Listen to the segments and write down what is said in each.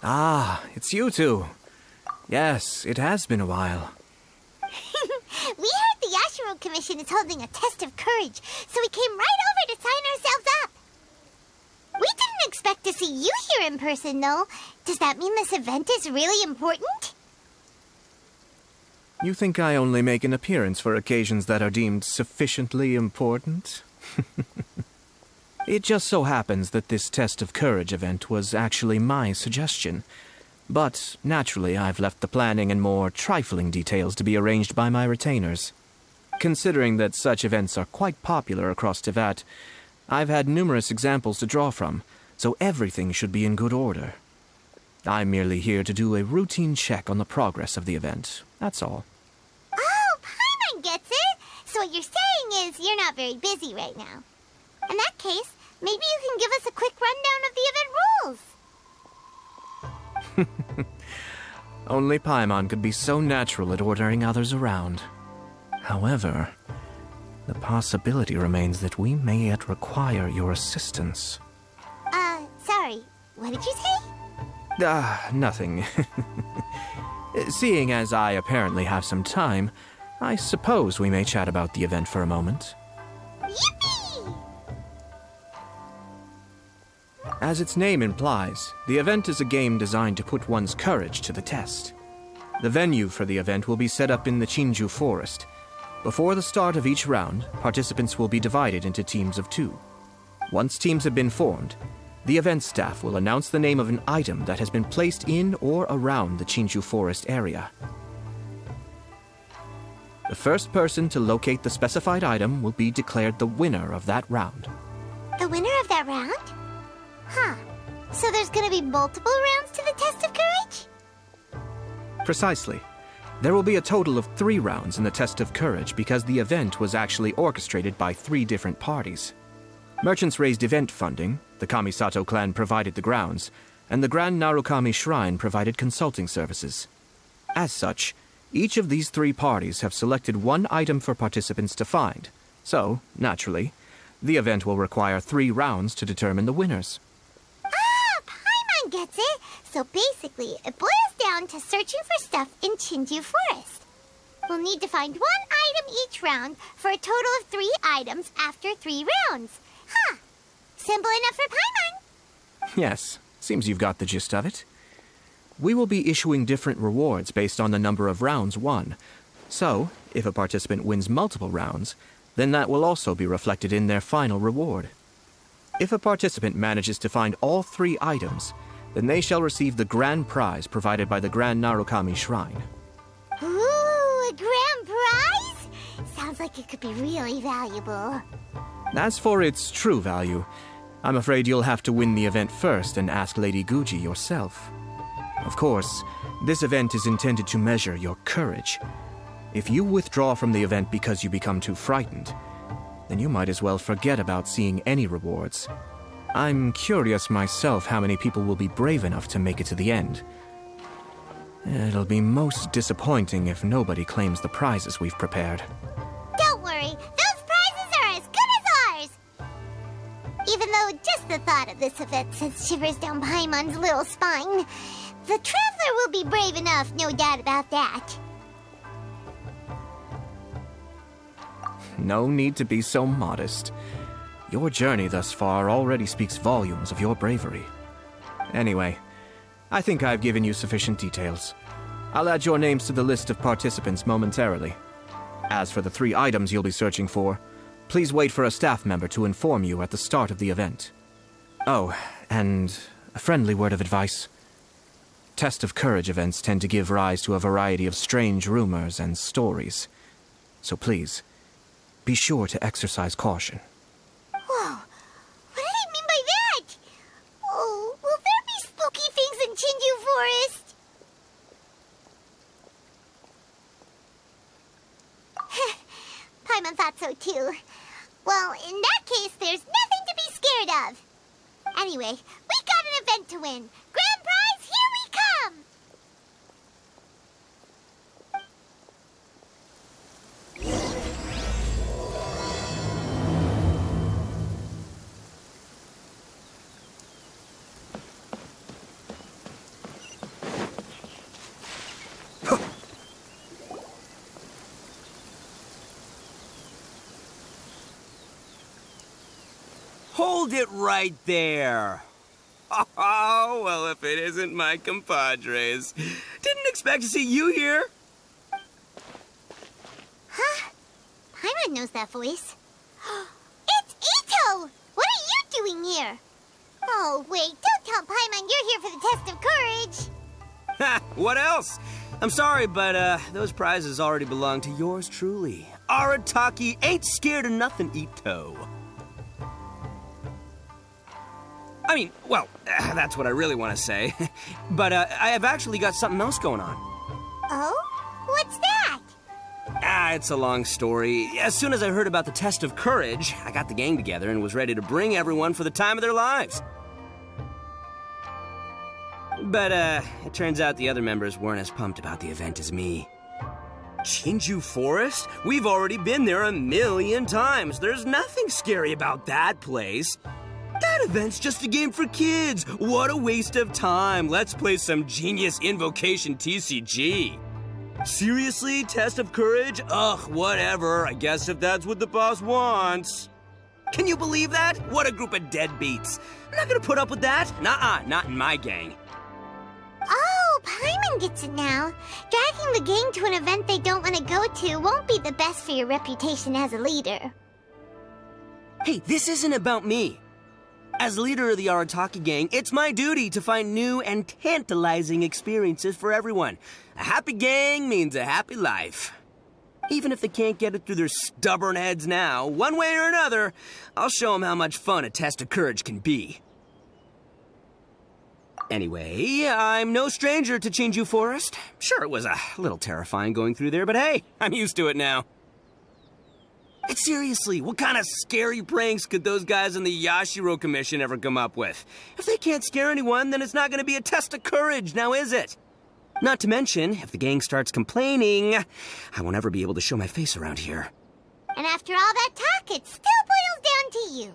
Ah, it's you two. Yes, it has been a while. We heard the Yashiro Commission is holding a test of courage, so we came right over to sign ourselves up. We didn't expect to see you here in person, though. Does that mean this event is really important? You think I only make an appearance for occasions that are deemed sufficiently important? It just so happens that this test of courage event was actually my suggestion. But, naturally, I've left the planning and more trifling details to be arranged by my retainers. Considering that such events are quite popular across Teyvat, I've had numerous examples to draw from, so everything should be in good order. I'm merely here to do a routine check on the progress of the event, that's all. Oh, Paimon gets it! So what you're saying is you're not very busy right now. In that case, maybe you can give us a quick rundown of the event rules. Only Paimon could be so natural at ordering others around. However, the possibility remains that we may yet require your assistance. Sorry, what did you say? Nothing. Seeing as I apparently have some time, I suppose we may chat about the event for a moment. Yippee! As its name implies, the event is a game designed to put one's courage to the test. The venue for the event will be set up in the Chinju Forest. Before the start of each round, participants will be divided into teams of 2. Once teams have been formed, the event staff will announce the name of an item that has been placed in or around the Chinju Forest area. The first person to locate the specified item will be declared the winner of that round. The winner of that round? Huh. So there's gonna be multiple rounds to the test of courage? Precisely. There will be a total of 3 rounds in the test of courage because the event was actually orchestrated by 3 different parties. Merchants raised event funding, the Kamisato clan provided the grounds, and the Grand Narukami Shrine provided consulting services. As such, each of these 3 parties have selected one item for participants to find, so, naturally, the event will require 3 rounds to determine the winners. Ah, Paimon gets it! So basically, it boils down to searching for stuff in Chinju Forest. We'll need to find 1 item each round for a total of 3 items after 3 rounds. Huh. Simple enough for Paimon. Yes, seems you've got the gist of it. We will be issuing different rewards based on the number of rounds won. So, if a participant wins multiple rounds, then that will also be reflected in their final reward. If a participant manages to find all 3 items, then they shall receive the grand prize provided by the Grand Narukami Shrine. Ooh, a grand prize? Sounds like it could be really valuable. As for its true value, I'm afraid you'll have to win the event first and ask Lady Guji yourself. Of course, this event is intended to measure your courage. If you withdraw from the event because you become too frightened, then you might as well forget about seeing any rewards. I'm curious myself how many people will be brave enough to make it to the end. It'll be most disappointing if nobody claims the prizes we've prepared. Don't worry, those prizes are as good as ours! Even though just the thought of this event sends shivers down Paimon's little spine, the Traveler will be brave enough, no doubt about that. No need to be so modest. Your journey thus far already speaks volumes of your bravery. Anyway, I think I've given you sufficient details. I'll add your names to the list of participants momentarily. As for the 3 items you'll be searching for, please wait for a staff member to inform you at the start of the event. Oh, and a friendly word of advice. Test of courage events tend to give rise to a variety of strange rumors and stories. So please, be sure to exercise caution. Whoa, what did he mean by that? Oh, will there be spooky things in Chinju Forest? Paimon thought so too. Well, in that case, there's nothing to be scared of. Anyway, we got an event to win. Grand prize, here we come! Hold it right there. Oh, well, if it isn't my compadres. Didn't expect to see you here. Huh? Paimon knows that voice. It's Ito! What are you doing here? Oh, wait, don't tell Paimon you're here for the test of courage. Ha! What else? I'm sorry, but those prizes already belong to yours truly. Arataki ain't scared of nothing, Ito. I mean, well, that's what I really want to say. But I have actually got something else going on. Oh? What's that? It's a long story. As soon as I heard about the test of courage, I got the gang together and was ready to bring everyone for the time of their lives. But, it turns out the other members weren't as pumped about the event as me. Chinju Forest? We've already been there 1,000,000 times. There's nothing scary about that place. That event's just a game for kids. What a waste of time. Let's play some genius invocation TCG. Seriously? Test of courage? Ugh, whatever. I guess if that's what the boss wants. Can you believe that? What a group of deadbeats. I'm not gonna put up with that. Nuh-uh, not in my gang. Oh, Paimon gets it now. Dragging the gang to an event they don't want to go to won't be the best for your reputation as a leader. Hey, this isn't about me. As leader of the Arataki gang, it's my duty to find new and tantalizing experiences for everyone. A happy gang means a happy life. Even if they can't get it through their stubborn heads now, one way or another, I'll show them how much fun a test of courage can be. Anyway, I'm no stranger to Chinju Forest. Sure, it was a little terrifying going through there, but hey, I'm used to it now. And seriously, what kind of scary pranks could those guys in the Yashiro Commission ever come up with? If they can't scare anyone, then it's not going to be a test of courage, now is it? Not to mention, if the gang starts complaining, I won't ever be able to show my face around here. And after all that talk, it still boils down to you.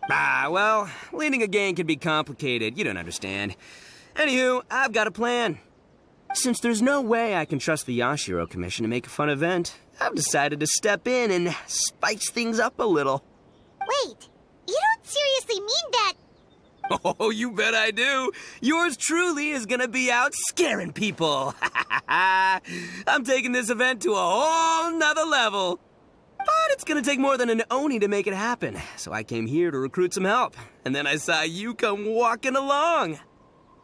Well, leading a gang can be complicated. You don't understand. Anywho, I've got a plan. Since there's no way I can trust the Yashiro Commission to make a fun event, I've decided to step in and spice things up a little. Wait, you don't seriously mean that? Oh, you bet I do. Yours truly is gonna be out scaring people. I'm taking this event to a whole nother level. But it's gonna take more than an Oni to make it happen, so I came here to recruit some help. And then I saw you come walking along.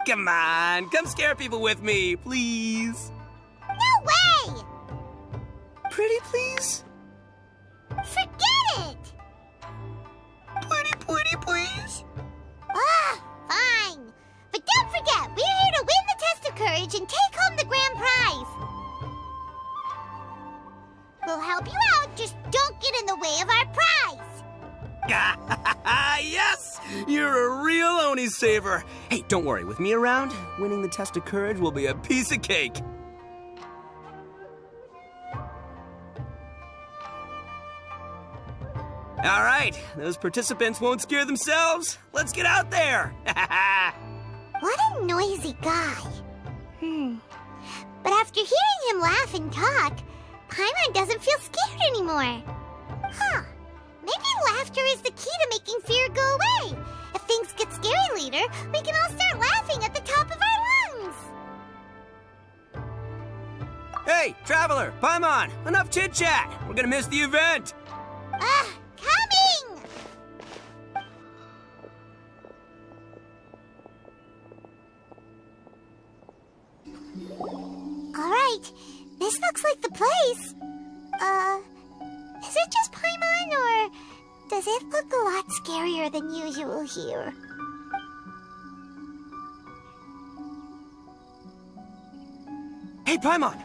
Come on, come scare people with me, please. No way! Pretty please? Forget it! Pretty please? Fine. But don't forget, we're here to win the test of courage and take home the grand prize. We'll help you out, just don't get in the way of our prize. Yes! You're a real Oni saver. Hey, don't worry, with me around, winning the test of courage will be a piece of cake. All right, those participants won't scare themselves. Let's get out there. What a noisy guy. But after hearing him laugh and talk, Paimon doesn't feel scared anymore. Huh. Maybe laughter is the key to making fear go away. If things get scary later, we can all start laughing at the top of our lungs. Hey, Traveler, Paimon, enough chit-chat. We're gonna miss the event. Coming! All right, this looks like the place. Is it just Paimon, or does it look a lot scarier than usual here? Hey, Paimon!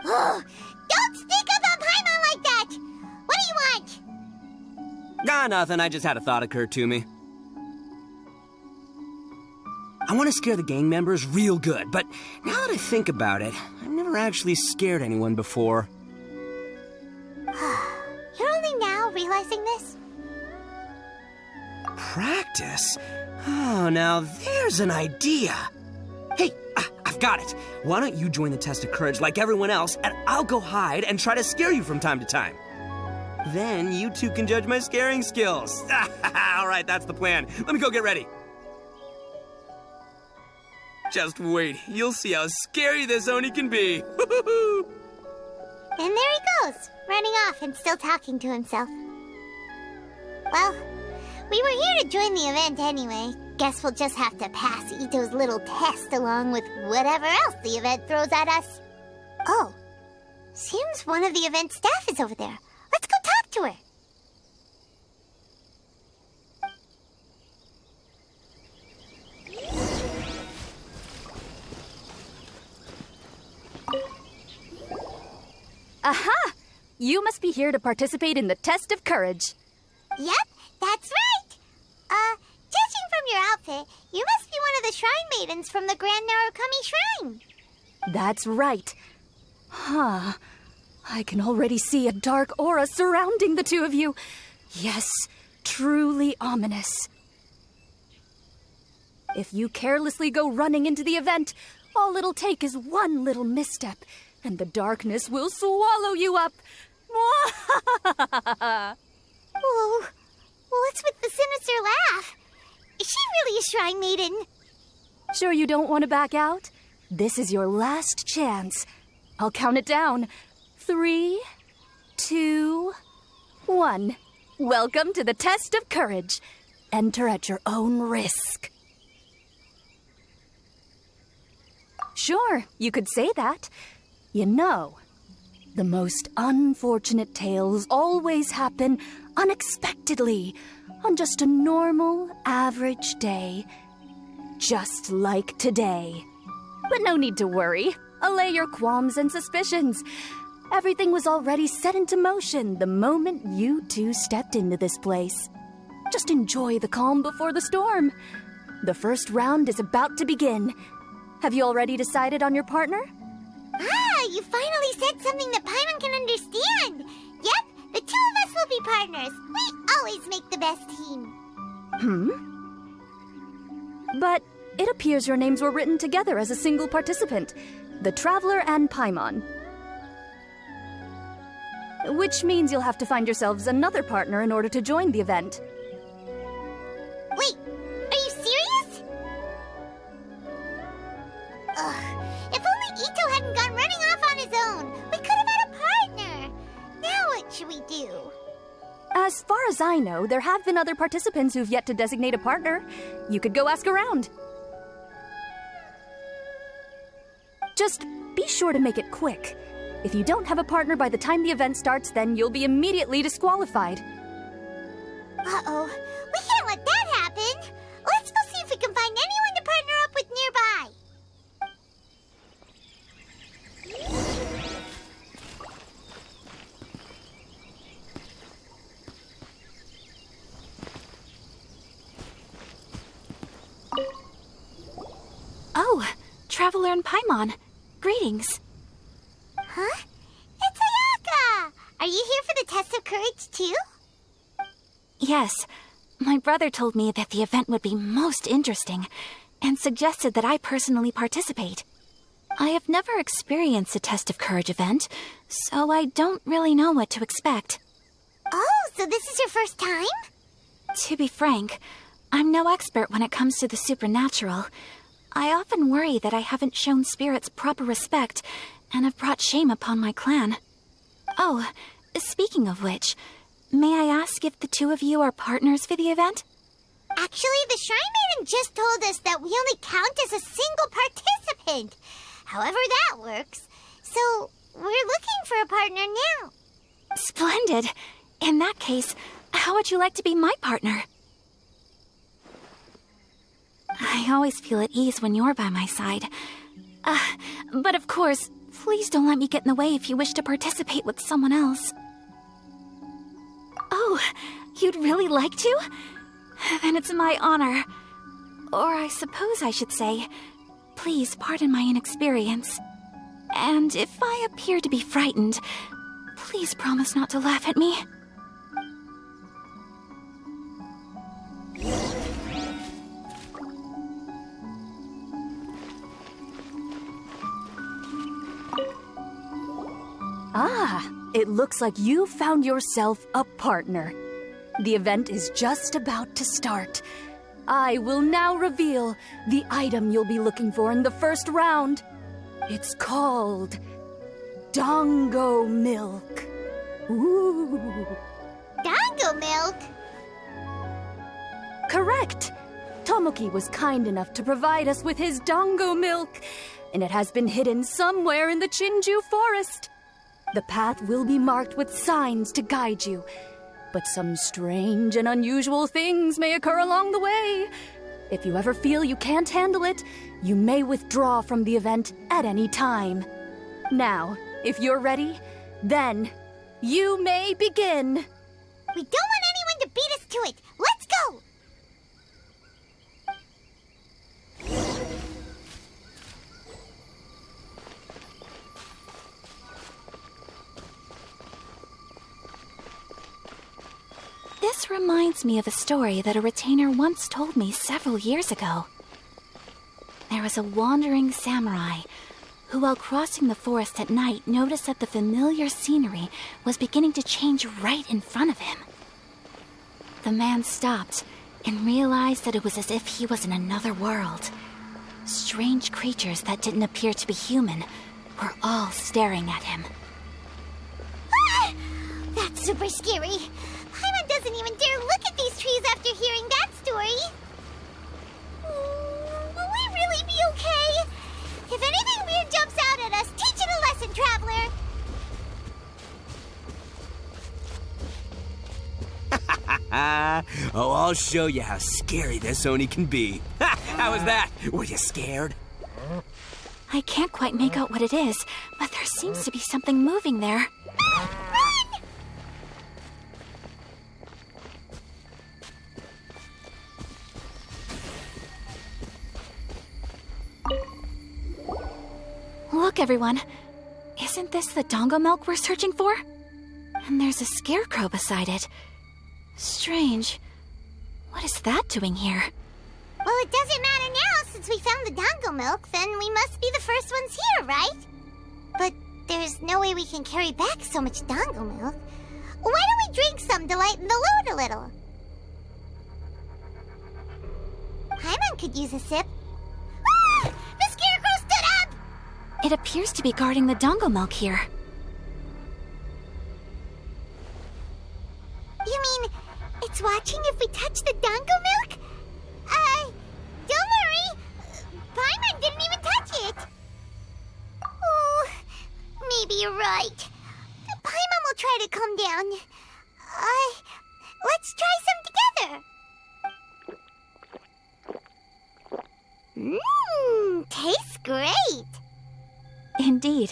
Ah! Don't sneak up on Paimon like that! What do you want? Nothing. I just had a thought occur to me. I want to scare the gang members real good, but now that I think about it, I've never actually scared anyone before. You're only now realizing this? Practice? Oh, now there's an idea. Hey, I've got it. Why don't you join the test of courage like everyone else, and I'll go hide and try to scare you from time to time. Then you two can judge my scaring skills. All right, that's the plan. Let me go get ready. Just wait. You'll see how scary this Oni can be. And there he goes, running off and still talking to himself. Well, we were here to join the event anyway. Guess we'll just have to pass Ito's little test along with whatever else the event throws at us. Oh, seems one of the event staff is over there. Let's go talk to her. Aha! You must be here to participate in the test of courage. Yep, that's right. Judging from your outfit, you must be one of the shrine maidens from the Grand Narukami Shrine. That's right. Huh. I can already see a dark aura surrounding the two of you. Yes, truly ominous. If you carelessly go running into the event, all it'll take is one little misstep, and the darkness will swallow you up. Whoa, what's with the sinister laugh? Is she really a shrine maiden? Sure you don't want to back out? This is your last chance. I'll count it down. 3, 2, 1. Welcome to the test of courage. Enter at your own risk. Sure, you could say that. You know, the most unfortunate tales always happen unexpectedly on just a normal, average day. Just like today. But no need to worry. Allay your qualms and suspicions. Everything was already set into motion the moment you two stepped into this place. Just enjoy the calm before the storm. The first round is about to begin. Have you already decided on your partner? Ah, you finally said something that Paimon can understand. Yep, the two of us will be partners. We always make the best team. But it appears your names were written together as a single participant, the Traveler and Paimon. Which means you'll have to find yourselves another partner in order to join the event. Wait, are you serious? Ugh, if only Ito hadn't gone running off on his own, we could have had a partner. Now what should we do? As far as I know, there have been other participants who've yet to designate a partner. You could go ask around. Just be sure to make it quick. If you don't have a partner by the time the event starts, then you'll be immediately disqualified. Uh-oh, we can't let that happen. Let's go see if we can find anyone to partner up with nearby. Oh, Traveler and Paimon. Greetings. Huh? It's Ayaka! Are you here for the test of courage, too? Yes, my brother told me that the event would be most interesting and suggested that I personally participate. I have never experienced a test of courage event, so I don't really know what to expect. Oh, so this is your first time? To be frank, I'm no expert when it comes to the supernatural. I often worry that I haven't shown spirits proper respect and have brought shame upon my clan. Oh, speaking of which, may I ask if the two of you are partners for the event? Actually, the Shrine Maiden just told us that we only count as a single participant. However that works. So, we're looking for a partner now. Splendid. In that case, how would you like to be my partner? I always feel at ease when you're by my side. But of course, please don't let me get in the way if you wish to participate with someone else. Oh, you'd really like to? Then it's my honor. Or I suppose I should say, please pardon my inexperience. And if I appear to be frightened, please promise not to laugh at me. Ah, it looks like you found yourself a partner. The event is just about to start. I will now reveal the item you'll be looking for in the first round. It's called Dango Milk. Ooh. Dango milk? Correct. Tomoki was kind enough to provide us with his Dango Milk, and it has been hidden somewhere in the Chinju forest. The path will be marked with signs to guide you, but some strange and unusual things may occur along the way. If you ever feel you can't handle it, you may withdraw from the event at any time. Now, if you're ready, then you may begin. We don't want anyone to beat us to it. Let's go! This reminds me of a story that a retainer once told me several years ago. There was a wandering samurai who, while crossing the forest at night, noticed that the familiar scenery was beginning to change right in front of him. The man stopped and realized that it was as if he was in another world. Strange creatures that didn't appear to be human were all staring at him. Ah! That's super scary. Paimon doesn't even dare look at these trees after hearing that story. Will we really be okay? If anything weird jumps out at us, teach it a lesson, Traveler! Oh, I'll show you how scary this Oni can be. Ha! How was that? Were you scared? I can't quite make out what it is, but there seems to be something moving there. Run! Look, everyone. Isn't this the Dango milk we're searching for? And there's a scarecrow beside it. Strange. What is that doing here? Well, it doesn't matter now since we found the Dango milk, then we must be the first ones here, right? But there's no way we can carry back so much Dango milk. Why don't we drink some to lighten the load a little? Paimon could use a sip. Ah! The scarecrow stood up! It appears to be guarding the Dango milk here. You mean it's watching if we touch the Dango milk? Don't worry. Paimon didn't even touch it. Oh, maybe you're right. Paimon will try to calm down. Let's try some together. Tastes great. Indeed.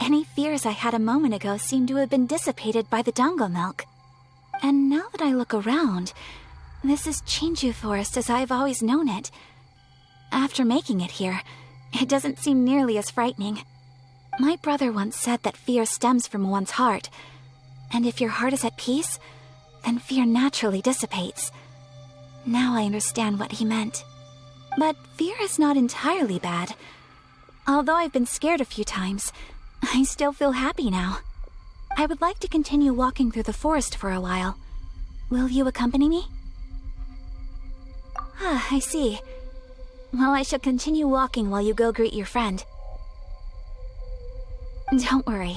Any fears I had a moment ago seem to have been dissipated by the Dango milk. And now that I look around, this is Chinju Forest as I've always known it. After making it here, it doesn't seem nearly as frightening. My brother once said that fear stems from one's heart, and if your heart is at peace, then fear naturally dissipates. Now I understand what he meant. But fear is not entirely bad. Although I've been scared a few times, I still feel happy now. I would like to continue walking through the forest for a while. Will you accompany me? Ah, I see. Well, I shall continue walking while you go greet your friend. Don't worry.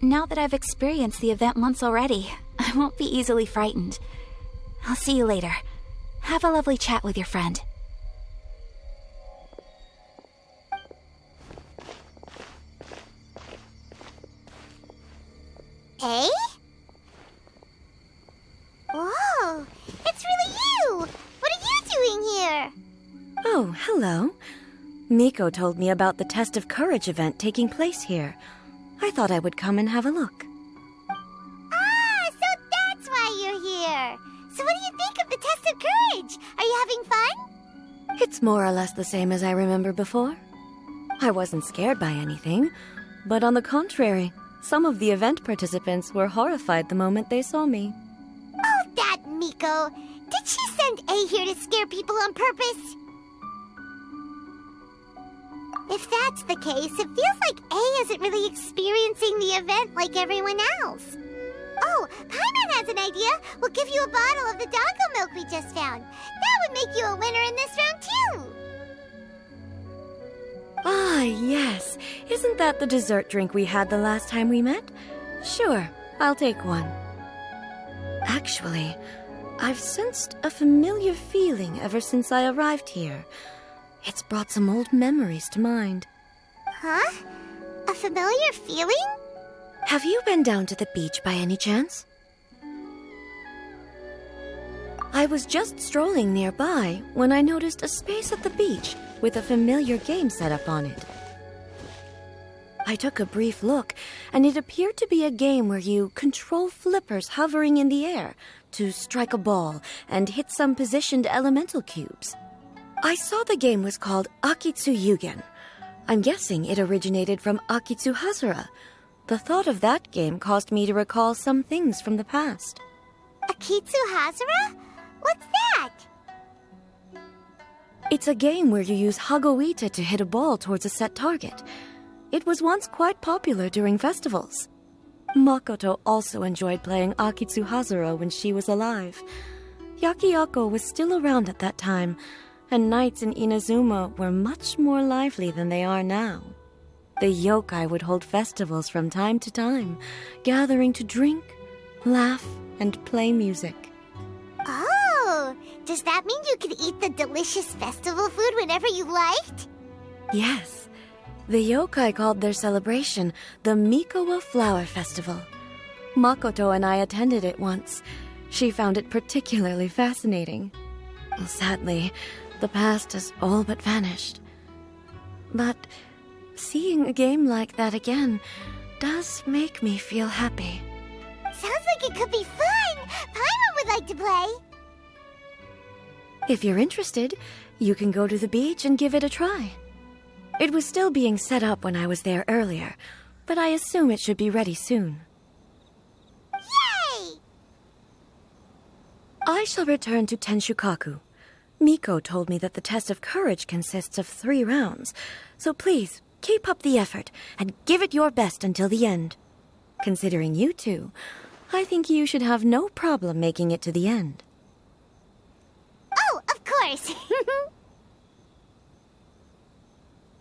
Now that I've experienced the event once already, I won't be easily frightened. I'll see you later. Have a lovely chat with your friend. Eh? Whoa, it's really you! What are you doing here? Oh, hello. Miko told me about the Test of Courage event taking place here. I thought I would come and have a look. Ah, so that's why you're here. So what do you think of the Test of Courage? Are you having fun? It's more or less the same as I remember before. I wasn't scared by anything, but on the contrary, some of the event participants were horrified the moment they saw me. Oh, that Miko. Did she send A here to scare people on purpose? If that's the case, it feels like A isn't really experiencing the event like everyone else. Oh, Paimon has an idea. We'll give you a bottle of the doggo milk we just found. That would make you a winner in this round, too. Ah, yes. Isn't that the dessert drink we had the last time we met? Sure, I'll take one. Actually, I've sensed a familiar feeling ever since I arrived here. It's brought some old memories to mind. Huh? A familiar feeling? Have you been down to the beach by any chance? I was just strolling nearby when I noticed a space at the beach with a familiar game set up on it. I took a brief look, and it appeared to be a game where you control flippers hovering in the air to strike a ball and hit some positioned elemental cubes. I saw the game was called Akitsu Yugen. I'm guessing it originated from Akitsu Hazura. The thought of that game caused me to recall some things from the past. Akitsu Hazura? What's that? It's a game where you use Hagoita to hit a ball towards a set target. It was once quite popular during festivals. Makoto also enjoyed playing Akitsu Hazura when she was alive. Yakiako was still around at that time, and nights in Inazuma were much more lively than they are now. The yokai would hold festivals from time to time, gathering to drink, laugh, and play music. Oh, does that mean you could eat the delicious festival food whenever you liked? Yes. The yokai called their celebration the Mikowa Flower Festival. Makoto and I attended it once. She found it particularly fascinating. Sadly, the past has all but vanished. But seeing a game like that again does make me feel happy. Sounds like it could be fun! Paimon would like to play! If you're interested, you can go to the beach and give it a try. It was still being set up when I was there earlier, but I assume it should be ready soon. Yay! I shall return to Tenshukaku. Miko told me that the test of courage consists of 3 rounds, so please, keep up the effort and give it your best until the end. Considering you two, I think you should have no problem making it to the end. Oh, of course!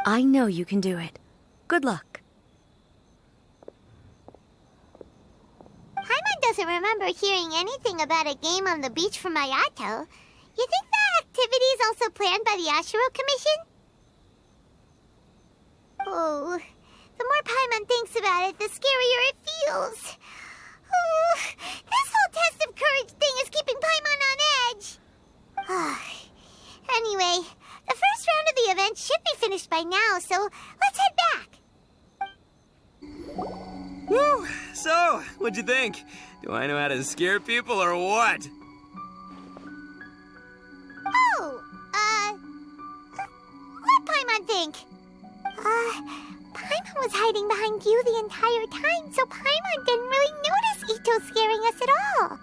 I know you can do it. Good luck. Paimon doesn't remember hearing anything about a game on the beach from Ayato. You think that activity is also planned by the Ashiro Commission? Oh, the more Paimon thinks about it, the scarier it feels. Oh, this whole test of courage thing is keeping Paimon on edge. Anyway, the first round of the event should be finished by now, so let's head back. Woo! So, what'd you think? Do I know how to scare people or what? Oh, what Paimon think? Paimon was hiding behind you the entire time, so Paimon didn't really notice Ito scaring us at all.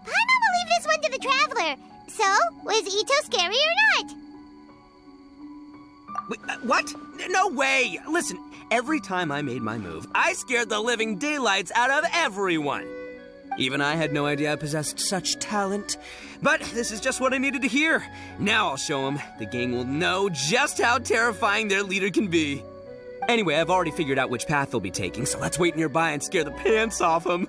Paimon will leave this one to the Traveler. So, was Ito scary or not? Wait, what? No way! Listen, every time I made my move, I scared the living daylights out of everyone. Even I had no idea I possessed such talent. But this is just what I needed to hear. Now I'll show them. The gang will know just how terrifying their leader can be. Anyway, I've already figured out which path they'll be taking, so let's wait nearby and scare the pants off them.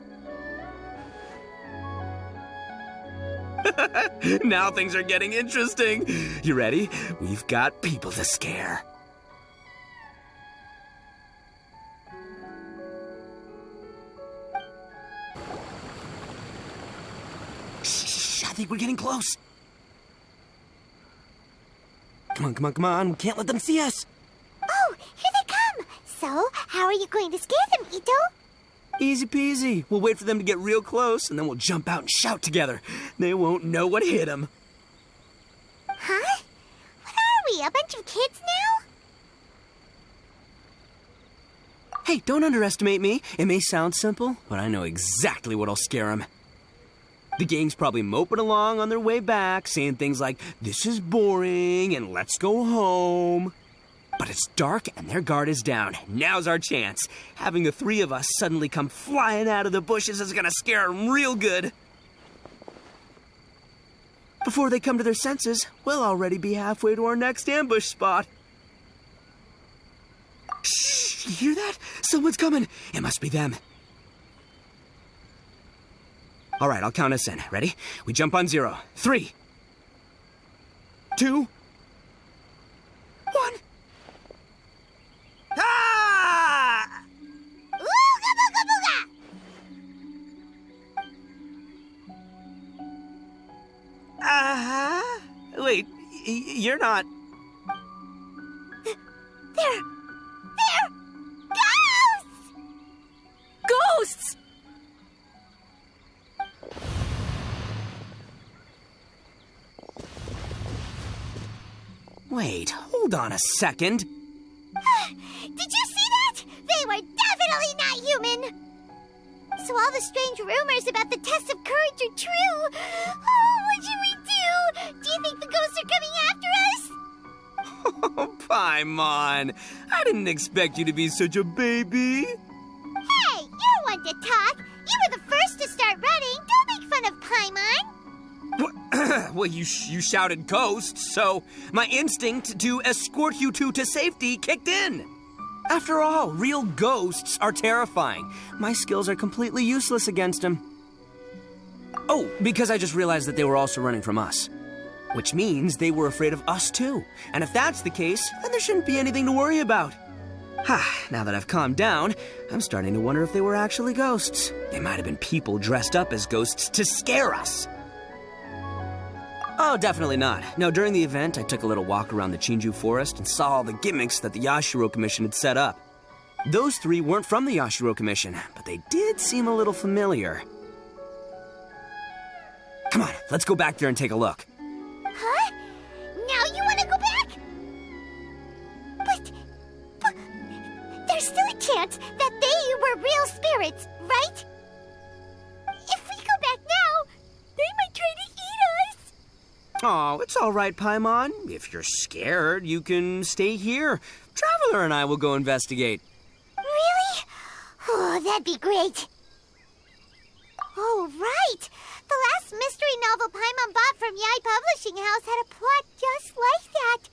Now things are getting interesting. You ready? We've got people to scare. Shh, I think we're getting close. Come on. We can't let them see us. Oh, here they come. So, how are you going to scare them, Ito? Easy peasy. We'll wait for them to get real close, and then we'll jump out and shout together. They won't know what hit them. Huh? What are we, a bunch of kids now? Hey, don't underestimate me. It may sound simple, but I know exactly what'll scare them. The gang's probably moping along on their way back, saying things like, "This is boring," and "Let's go home." But it's dark and their guard is down. Now's our chance. Having the three of us suddenly come flying out of the bushes is gonna scare them real good. Before they come to their senses, we'll already be halfway to our next ambush spot. Shh, you hear that? Someone's coming. It must be them. All right, I'll count us in. Ready? We jump on 0. 3, 2, 1. Ah! Ooga booga booga! Wait, you're not... They're ghosts! Ghosts! Wait, hold on a second. Did you see that? They were definitely not human! So all the strange rumors about the test of courage are true. Oh, what should we do? Do you think the ghosts are coming after us? Oh, Paimon. I didn't expect you to be such a baby. Hey, you're one to talk. You were the first to start running. Don't make fun of Paimon. Well, you shouted ghosts, so my instinct to escort you two to safety kicked in. After all, real ghosts are terrifying. My skills are completely useless against them. Oh, because I just realized that they were also running from us. Which means they were afraid of us too. And if that's the case, then there shouldn't be anything to worry about. Now that I've calmed down, I'm starting to wonder if they were actually ghosts. They might have been people dressed up as ghosts to scare us. Oh, definitely not. No, during the event, I took a little walk around the Chinju forest and saw all the gimmicks that the Yashiro Commission had set up. Those three weren't from the Yashiro Commission, but they did seem a little familiar. Come on, let's go back there and take a look. Huh? Now you want to go back? But there's still a chance that they were real spirits, right? If we go back now, they might try to eat us. Oh, it's all right, Paimon. If you're scared, you can stay here. Traveler and I will go investigate. Really? Oh, that'd be great. Oh, right. The last mystery novel Paimon bought from Yai Publishing House had a plot just like that.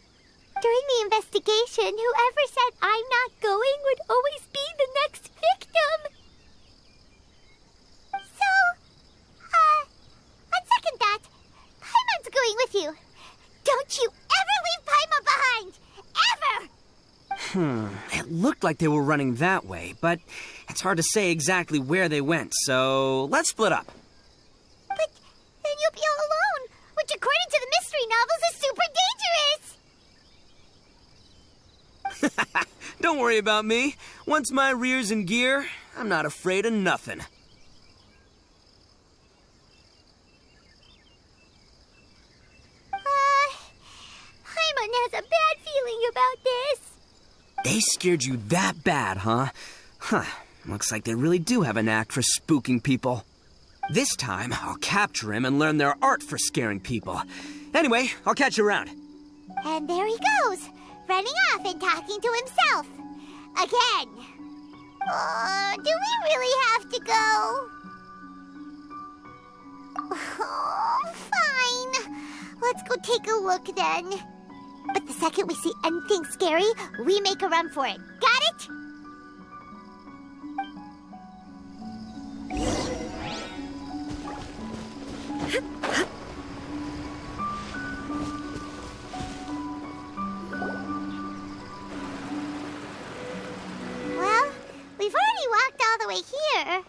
During the investigation, whoever said I'm not going would always be the next victim. So, on second thought, Paimon's going with you. Don't you ever leave Paimon behind! Ever! It looked like they were running that way, but it's hard to say exactly where they went, so let's split up. But then you'll be all alone, which according to the mystery novels is super dangerous! Don't worry about me. Once my rear's in gear, I'm not afraid of nothing. Paimon has a bad feeling about this. They scared you that bad, huh? Looks like they really do have a knack for spooking people. This time, I'll capture him and learn their art for scaring people. Anyway, I'll catch you around. And there he goes, running off and talking to himself. Again. Do we really have to go? Oh, fine. Let's go take a look then. But the second we see anything scary, we make a run for it. Got it? Well, we've already walked all the way here.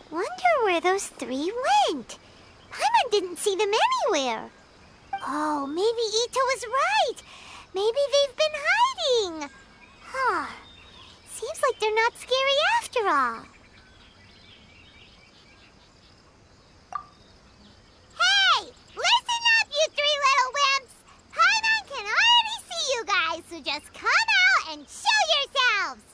Wonder where those three went. Paimon didn't see them anywhere. Oh, maybe Ito was right. Maybe they've been hiding. Seems like they're not scary after all. Hey! Listen up, you three little wimps! Paimon can already see you guys, so just come out and show yourselves!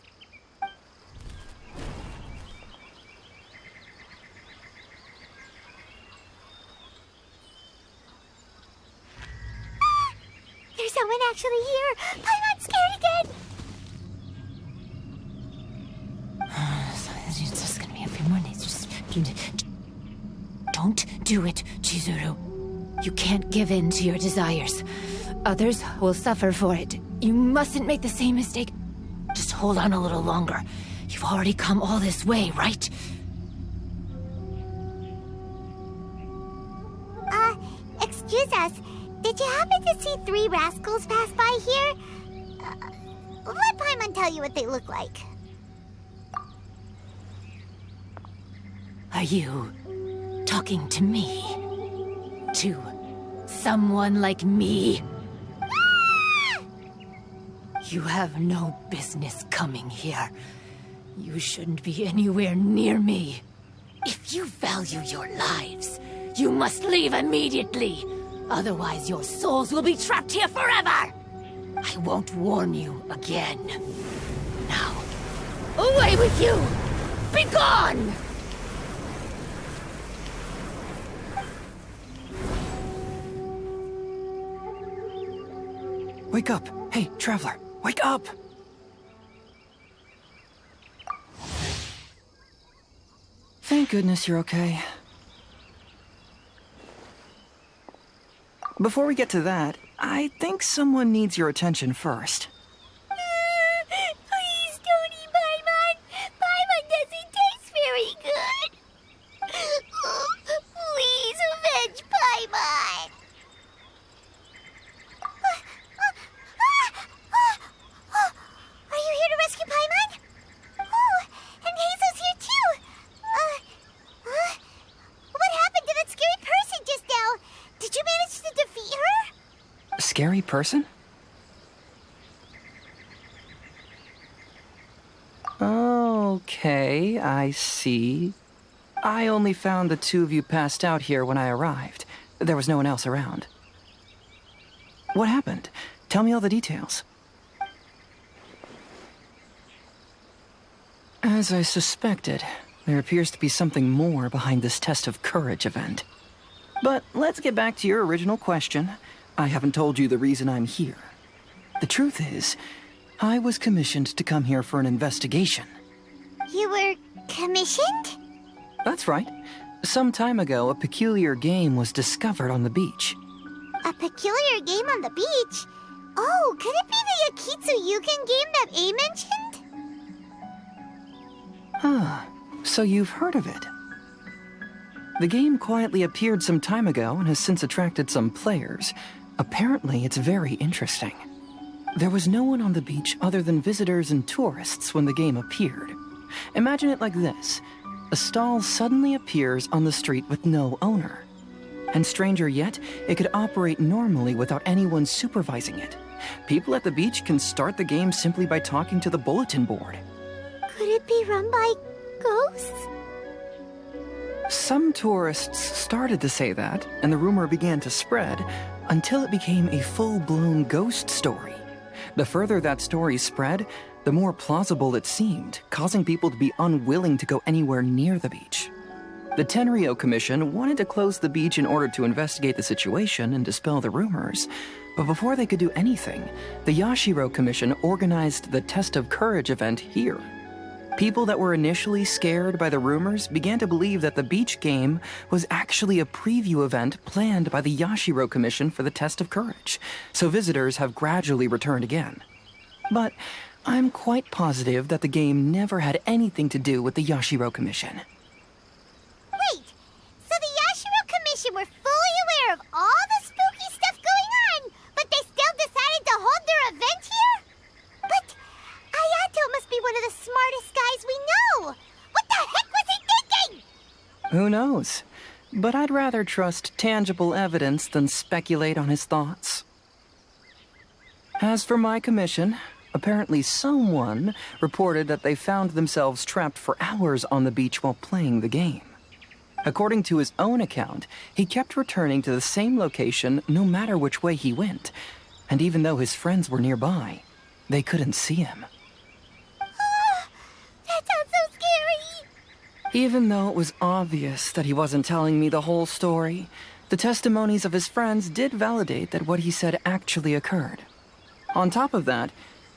There's someone actually here. Paimon's scared again. It's just gonna be a few more days. Just don't do it, Chizuru. You can't give in to your desires. Others will suffer for it. You mustn't make the same mistake. Just hold on a little longer. You've already come all this way, right? Excuse us. Did you happen to see 3 rascals pass by here? Let Paimon tell you what they look like. Are you talking to me? To someone like me? You have no business coming here. You shouldn't be anywhere near me. If you value your lives, you must leave immediately. Otherwise, your souls will be trapped here forever. I won't warn you again. Now, away with you! Be gone! Wake up! Hey, traveler, wake up! Thank goodness you're okay. Before we get to that, I think someone needs your attention first. Please don't eat Paimon. Paimon doesn't taste very good. Please avenge Paimon. Are you here to rescue Paimon? Oh, and Hazel's here too. What happened to that scary person just now? Did you manage to defeat her? A scary person? Okay, I see. I only found the 2 of you passed out here when I arrived. There was no one else around. What happened? Tell me all the details. As I suspected, there appears to be something more behind this test of courage event. But let's get back to your original question. I haven't told you the reason I'm here. The truth is, I was commissioned to come here for an investigation. You were commissioned? That's right. Some time ago, a peculiar game was discovered on the beach. A peculiar game on the beach? Oh, could it be the Akitsu Yugen game that A mentioned? Ah, so you've heard of it. The game quietly appeared some time ago and has since attracted some players. Apparently, it's very interesting. There was no one on the beach other than visitors and tourists when the game appeared. Imagine it like this. A stall suddenly appears on the street with no owner. And stranger yet, it could operate normally without anyone supervising it. People at the beach can start the game simply by talking to the bulletin board. Could it be run by ghosts? Some tourists started to say that, and the rumor began to spread, until it became a full-blown ghost story. The further that story spread, the more plausible it seemed, causing people to be unwilling to go anywhere near the beach. The Tenryo Commission wanted to close the beach in order to investigate the situation and dispel the rumors, but before they could do anything, the Yashiro Commission organized the Test of Courage event here. People that were initially scared by the rumors began to believe that the beach game was actually a preview event planned by the Yashiro Commission for the Test of Courage, so visitors have gradually returned again. But I'm quite positive that the game never had anything to do with the Yashiro Commission. Wait, so the Yashiro Commission were fully aware of all the spooky stuff going on, but they still decided to hold their event here? But Ayato must be one of the smartest guys we know. What the heck was he thinking? Who knows? But I'd rather trust tangible evidence than speculate on his thoughts. As for my commission, apparently someone reported that they found themselves trapped for hours on the beach while playing the game. According to his own account, he kept returning to the same location no matter which way he went, and even though his friends were nearby, they couldn't see him. That sounds so scary. Even though it was obvious that he wasn't telling me the whole story, The testimonies of his friends did validate that what he said actually occurred. On top of that,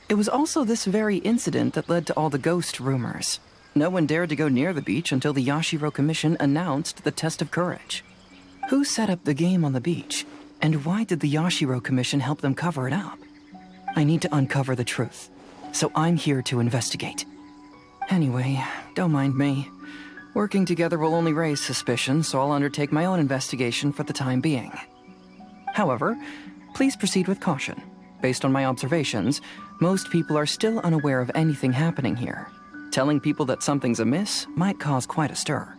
it was also this very incident that led to all the ghost rumors. No one dared to go near the beach until the Yashiro Commission announced the test of courage. Who set up the game on the beach? And why did the Yashiro Commission help them cover it up? I need to uncover the truth, so I'm here to investigate. Anyway, don't mind me. Working together will only raise suspicion, so I'll undertake my own investigation for the time being. However, please proceed with caution. Based on my observations, most people are still unaware of anything happening here. Telling people that something's amiss might cause quite a stir.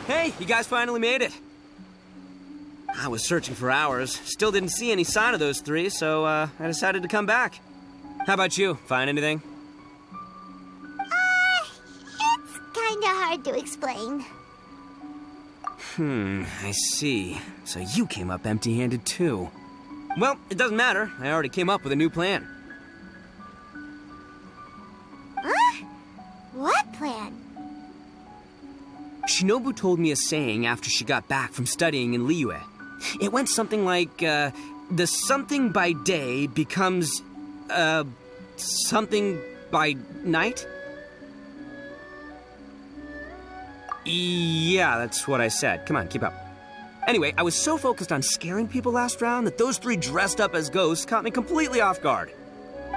Hey, you guys finally made it. I was searching for hours, still didn't see any sign of those three, so I decided to come back. How about you? Find anything? It's kinda hard to explain. I see. So you came up empty-handed too. Well, it doesn't matter. I already came up with a new plan. Huh? What plan? Shinobu told me a saying after she got back from studying in Liyue. It went something like, the something by day becomes, something by night? Yeah, that's what I said. Come on, keep up. Anyway, I was so focused on scaring people last round that those three dressed up as ghosts caught me completely off guard.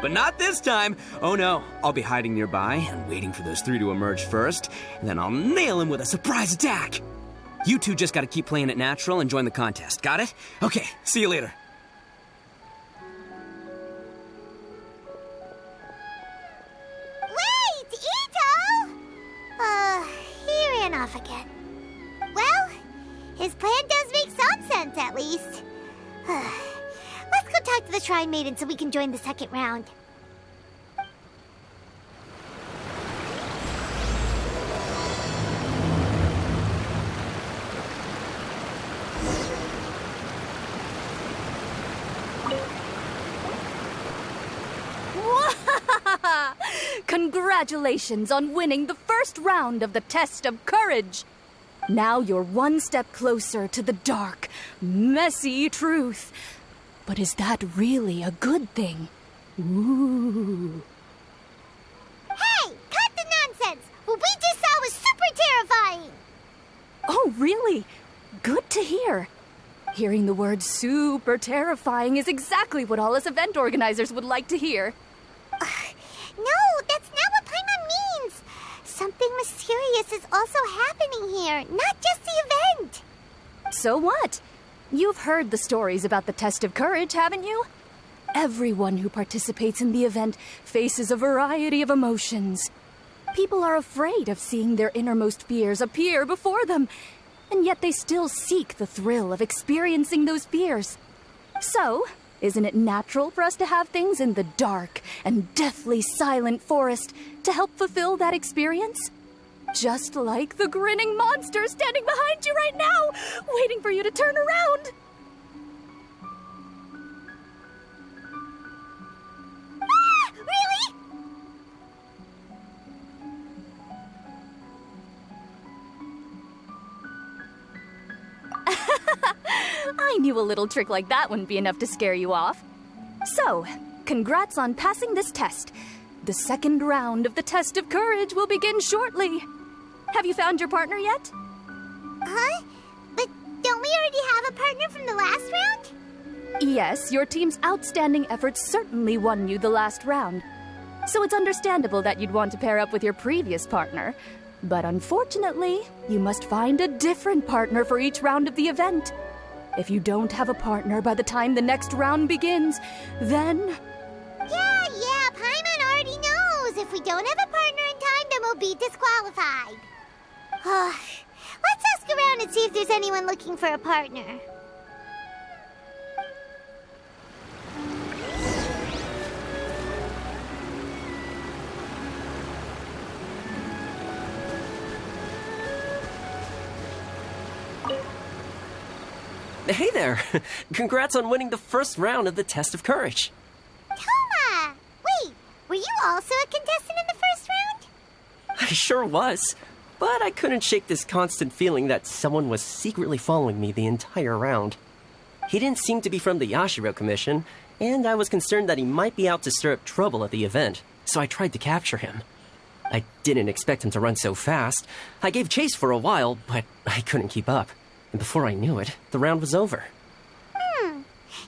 But not this time! Oh no, I'll be hiding nearby and waiting for those three to emerge first, and then I'll nail them with a surprise attack! You two just gotta keep playing it natural and join the contest, got it? Okay, see you later. Wait, Ito! He ran off again. Well, his plan does make some sense, at least. Let's go talk to the Shrine Maiden so we can join the second round. Congratulations on winning the first round of the test of courage. Now you're one step closer to the dark, messy truth. But is that really a good thing? Ooh. Hey, cut the nonsense! What we just saw was super terrifying! Oh, really? Good to hear. Hearing the word super terrifying is exactly what all us event organizers would like to hear. No, that's not what Paimon means! Something mysterious is also happening here, not just the event! So what? You've heard the stories about the test of courage, haven't you? Everyone who participates in the event faces a variety of emotions. People are afraid of seeing their innermost fears appear before them, and yet they still seek the thrill of experiencing those fears. So, isn't it natural for us to have things in the dark and deathly silent forest to help fulfill that experience? Just like the grinning monster standing behind you right now, waiting for you to turn around. Ah! Really? I knew a little trick like that wouldn't be enough to scare you off. So, congrats on passing this test. The second round of the test of courage will begin shortly. Have you found your partner yet? Huh? But don't we already have a partner from the last round? Yes, your team's outstanding efforts certainly won you the last round. So it's understandable that you'd want to pair up with your previous partner. But unfortunately, you must find a different partner for each round of the event. If you don't have a partner by the time the next round begins, then... Yeah, Paimon already knows. If we don't have a partner in time, then we'll be disqualified. Let's ask around and see if there's anyone looking for a partner. Hey there! Congrats on winning the first round of the test of courage. Toma! Wait, were you also a contestant in the first round? I sure was. But I couldn't shake this constant feeling that someone was secretly following me the entire round. He didn't seem to be from the Yashiro Commission, and I was concerned that he might be out to stir up trouble at the event, so I tried to capture him. I didn't expect him to run so fast. I gave chase for a while, but I couldn't keep up. And before I knew it, the round was over. Is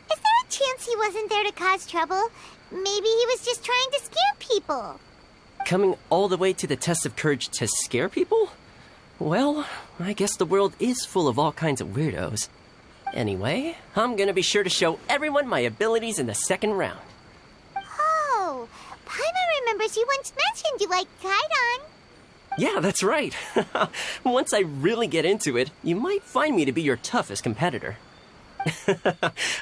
there a chance he wasn't there to cause trouble? Maybe he was just trying to scare people. Coming all the way to the test of courage to scare people? Well, I guess the world is full of all kinds of weirdos. Anyway, I'm gonna be sure to show everyone my abilities in the second round. Oh, Paimon remembers you once mentioned you liked Kaidan. Yeah, that's right. Once I really get into it, you might find me to be your toughest competitor.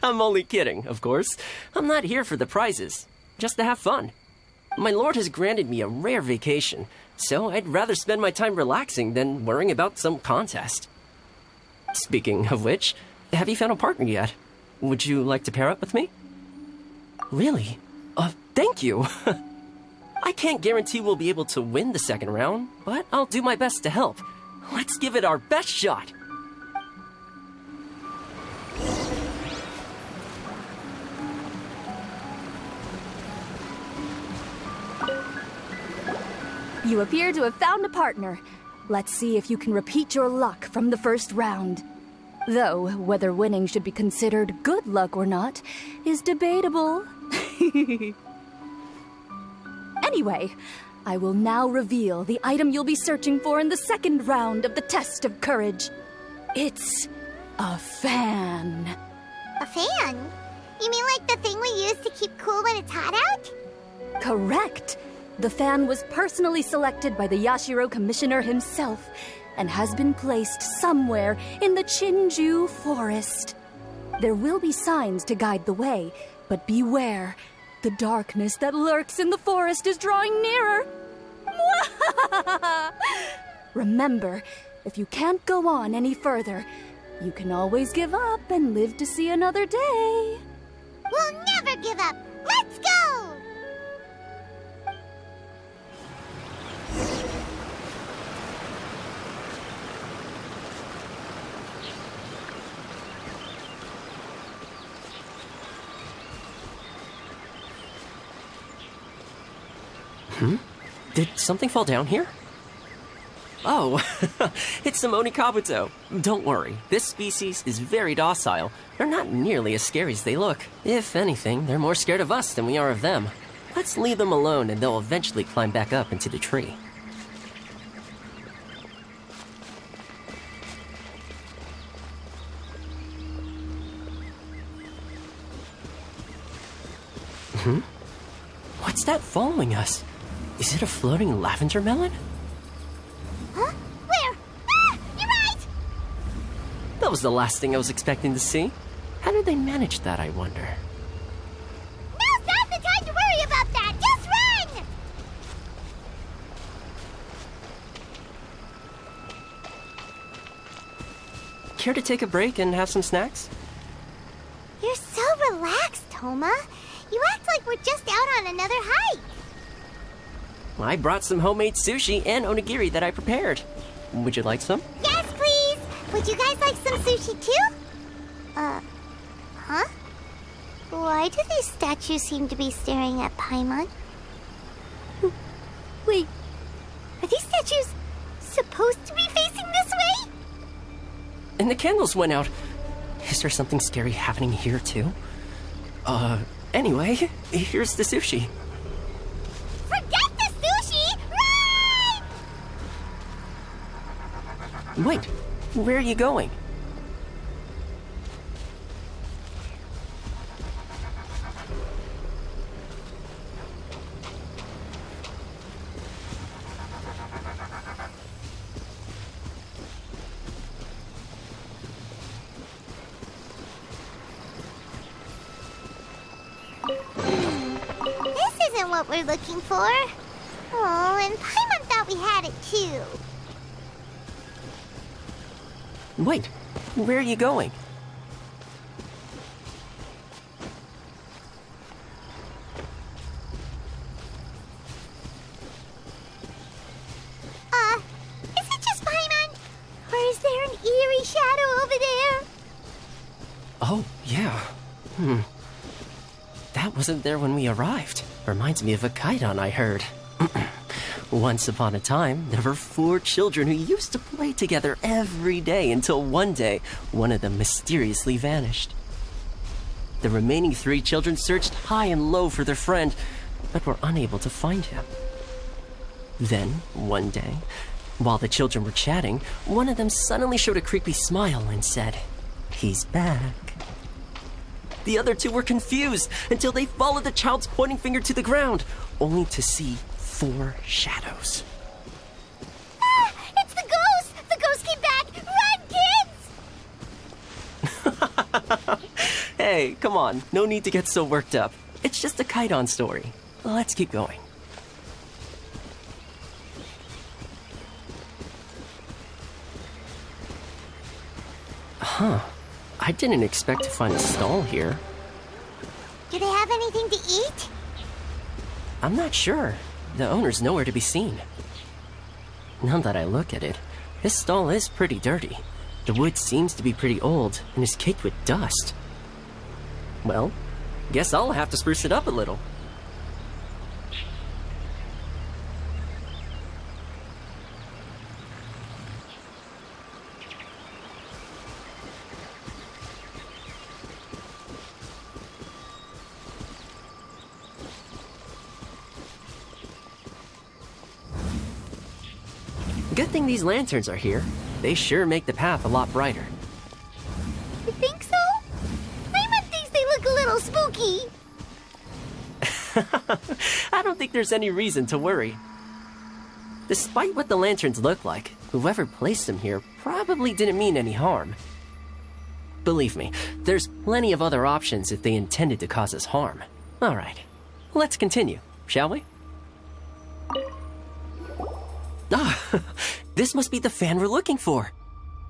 I'm only kidding, of course. I'm not here for the prizes, just to have fun. My lord has granted me a rare vacation, so I'd rather spend my time relaxing than worrying about some contest. Speaking of which, have you found a partner yet? Would you like to pair up with me? Really? Thank you. I can't guarantee we'll be able to win the second round, but I'll do my best to help. Let's give it our best shot. You appear to have found a partner. Let's see if you can repeat your luck from the first round. Though, whether winning should be considered good luck or not is debatable. Anyway, I will now reveal the item you'll be searching for in the second round of the test of courage. It's a fan. A fan? You mean like the thing we use to keep cool when it's hot out? Correct. The fan was personally selected by the Yashiro Commissioner himself and has been placed somewhere in the Chinju Forest. There will be signs to guide the way, but beware. The darkness that lurks in the forest is drawing nearer. Remember, if you can't go on any further, you can always give up and live to see another day. We'll never give up! Let's go! Did something fall down here? Oh, it's Simone Kabuto. Don't worry, this species is very docile. They're not nearly as scary as they look. If anything, they're more scared of us than we are of them. Let's leave them alone and they'll eventually climb back up into the tree. What's that following us? Is it a floating lavender melon? Huh? Where? Ah! You're right! That was the last thing I was expecting to see. How did they manage that, I wonder? Now's not the time to worry about that! Just run! Care to take a break and have some snacks? You're so relaxed, Toma. You act like we're just out on another hike. I brought some homemade sushi and onigiri that I prepared. Would you like some? Yes, please! Would you guys like some sushi too? Huh? Why do these statues seem to be staring at Paimon? Wait, are these statues supposed to be facing this way? And the candles went out. Is there something scary happening here too? Anyway, here's the sushi. Forget the sushi! Run! Wait, where are you going? This isn't what we're looking for. Oh, and Paimon thought we had it too. Wait, where are you going? That wasn't there when we arrived. Reminds me of a kaidan I heard. Once upon a time, there were 4 children who used to play together every day until one day, one of them mysteriously vanished. The remaining 3 children searched high and low for their friend, but were unable to find him. Then, one day, while the children were chatting, one of them suddenly showed a creepy smile and said, "He's back." The other 2 were confused until they followed the child's pointing finger to the ground, only to see 4 shadows. Ah! It's the ghost! The ghost came back! Run, kids! Hey, come on. No need to get so worked up. It's just a kaidan story. Let's keep going. Huh. I didn't expect to find a stall here. Do they have anything to eat? I'm not sure. The owner's nowhere to be seen. Now that I look at it, this stall is pretty dirty. The wood seems to be pretty old and is caked with dust. Well, guess I'll have to spruce it up a little. Good thing these lanterns are here. They sure make the path a lot brighter. You think so? Paimon thinks they look a little spooky. I don't think there's any reason to worry. Despite what the lanterns look like, whoever placed them here probably didn't mean any harm. Believe me, there's plenty of other options if they intended to cause us harm. All right, let's continue, shall we? Ah, this must be the fan we're looking for.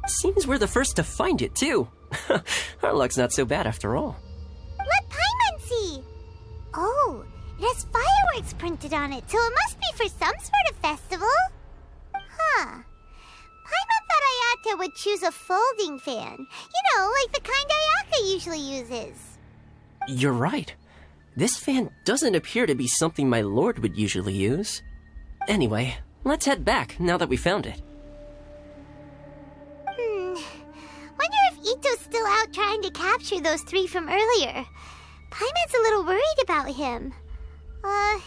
Seems we're the first to find it, too. Our luck's not so bad after all. Let Paimon see. Oh, it has fireworks printed on it, so it must be for some sort of festival. Huh. Paimon thought Ayata would choose a folding fan. You know, like the kind Ayaka usually uses. You're right. This fan doesn't appear to be something my lord would usually use. Anyway, let's head back now that we found it. Wonder if Ito's still out trying to capture those 3 from earlier. Paimon's a little worried about him. Why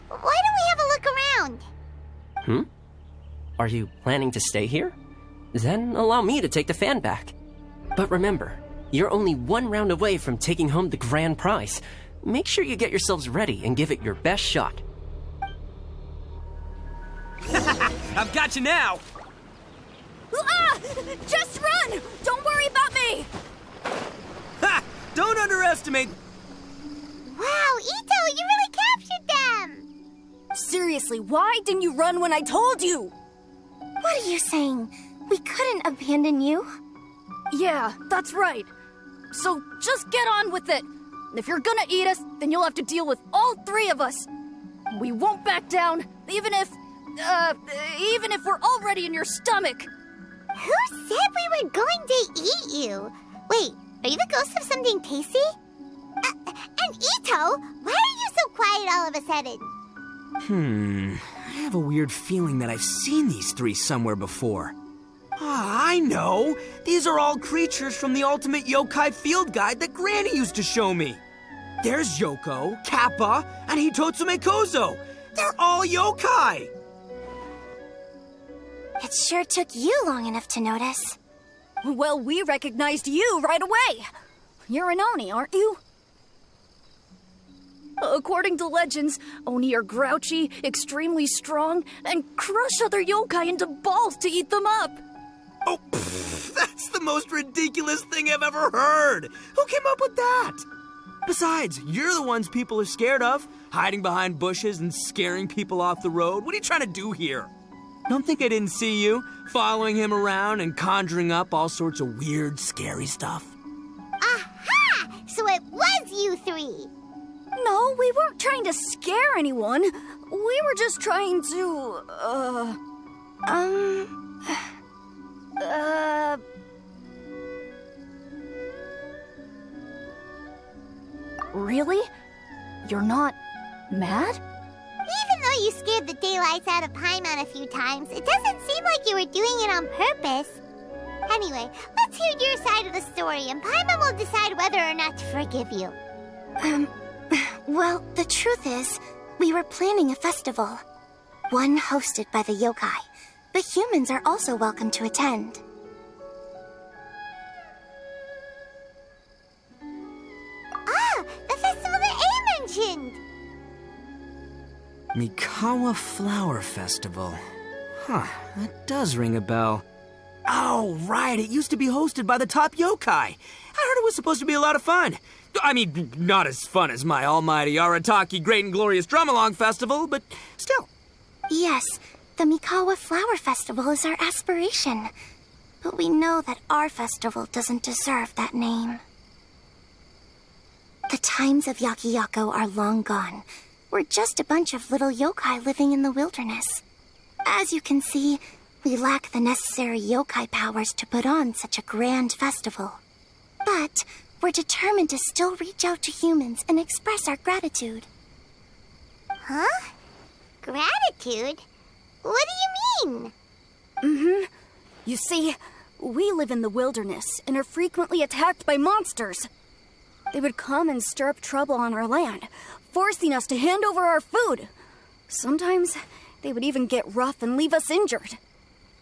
don't we have a look around? Are you planning to stay here? Then allow me to take the fan back. But remember, you're only 1 round away from taking home the grand prize. Make sure you get yourselves ready and give it your best shot. I've got you now! Ah! Just run! Don't worry about me! Ha! Don't underestimate... Wow, Ito, you really captured them! Seriously, why didn't you run when I told you? What are you saying? We couldn't abandon you? Yeah, that's right. So just get on with it. If you're gonna eat us, then you'll have to deal with all 3 of us. We won't back down, even if we're already in your stomach. Who said we were going to eat you? Wait, are you the ghost of something tasty? And Ito, why are you so quiet all of a sudden? I have a weird feeling that I've seen these 3 somewhere before. Ah, I know! These are all creatures from the Ultimate Yokai Field Guide that Granny used to show me. There's Yoko, Kappa, and Hitotsume Kozo. They're all yokai! It sure took you long enough to notice. Well, we recognized you right away. You're an Oni, aren't you? According to legends, Oni are grouchy, extremely strong, and crush other yokai into balls to eat them up. Oh, that's the most ridiculous thing I've ever heard! Who came up with that? Besides, you're the ones people are scared of, hiding behind bushes and scaring people off the road. What are you trying to do here? Don't think I didn't see you, following him around and conjuring up all sorts of weird, scary stuff. Aha! So it was you 3! No, we weren't trying to scare anyone. We were just trying to, Really? You're not mad? Even though you scared the daylights out of Paimon a few times, it doesn't seem like you were doing it on purpose. Anyway, let's hear your side of the story, and Paimon will decide whether or not to forgive you. Well, the truth is, we were planning a festival. One hosted by the yokai, but humans are also welcome to attend. Ah, the festival that A mentioned! Mikawa Flower Festival. Huh, that does ring a bell. Oh, right, it used to be hosted by the top yokai. I heard it was supposed to be a lot of fun. I mean, not as fun as my almighty Arataki Great and Glorious Drum-Along Festival, but still. Yes, the Mikawa Flower Festival is our aspiration. But we know that our festival doesn't deserve that name. The times of Yakiyako are long gone. We're just a bunch of little yokai living in the wilderness. As you can see, we lack the necessary yokai powers to put on such a grand festival. But we're determined to still reach out to humans and express our gratitude. Huh? Gratitude? What do you mean? You see, we live in the wilderness and are frequently attacked by monsters. They would come and stir up trouble on our land, forcing us to hand over our food. Sometimes they would even get rough and leave us injured.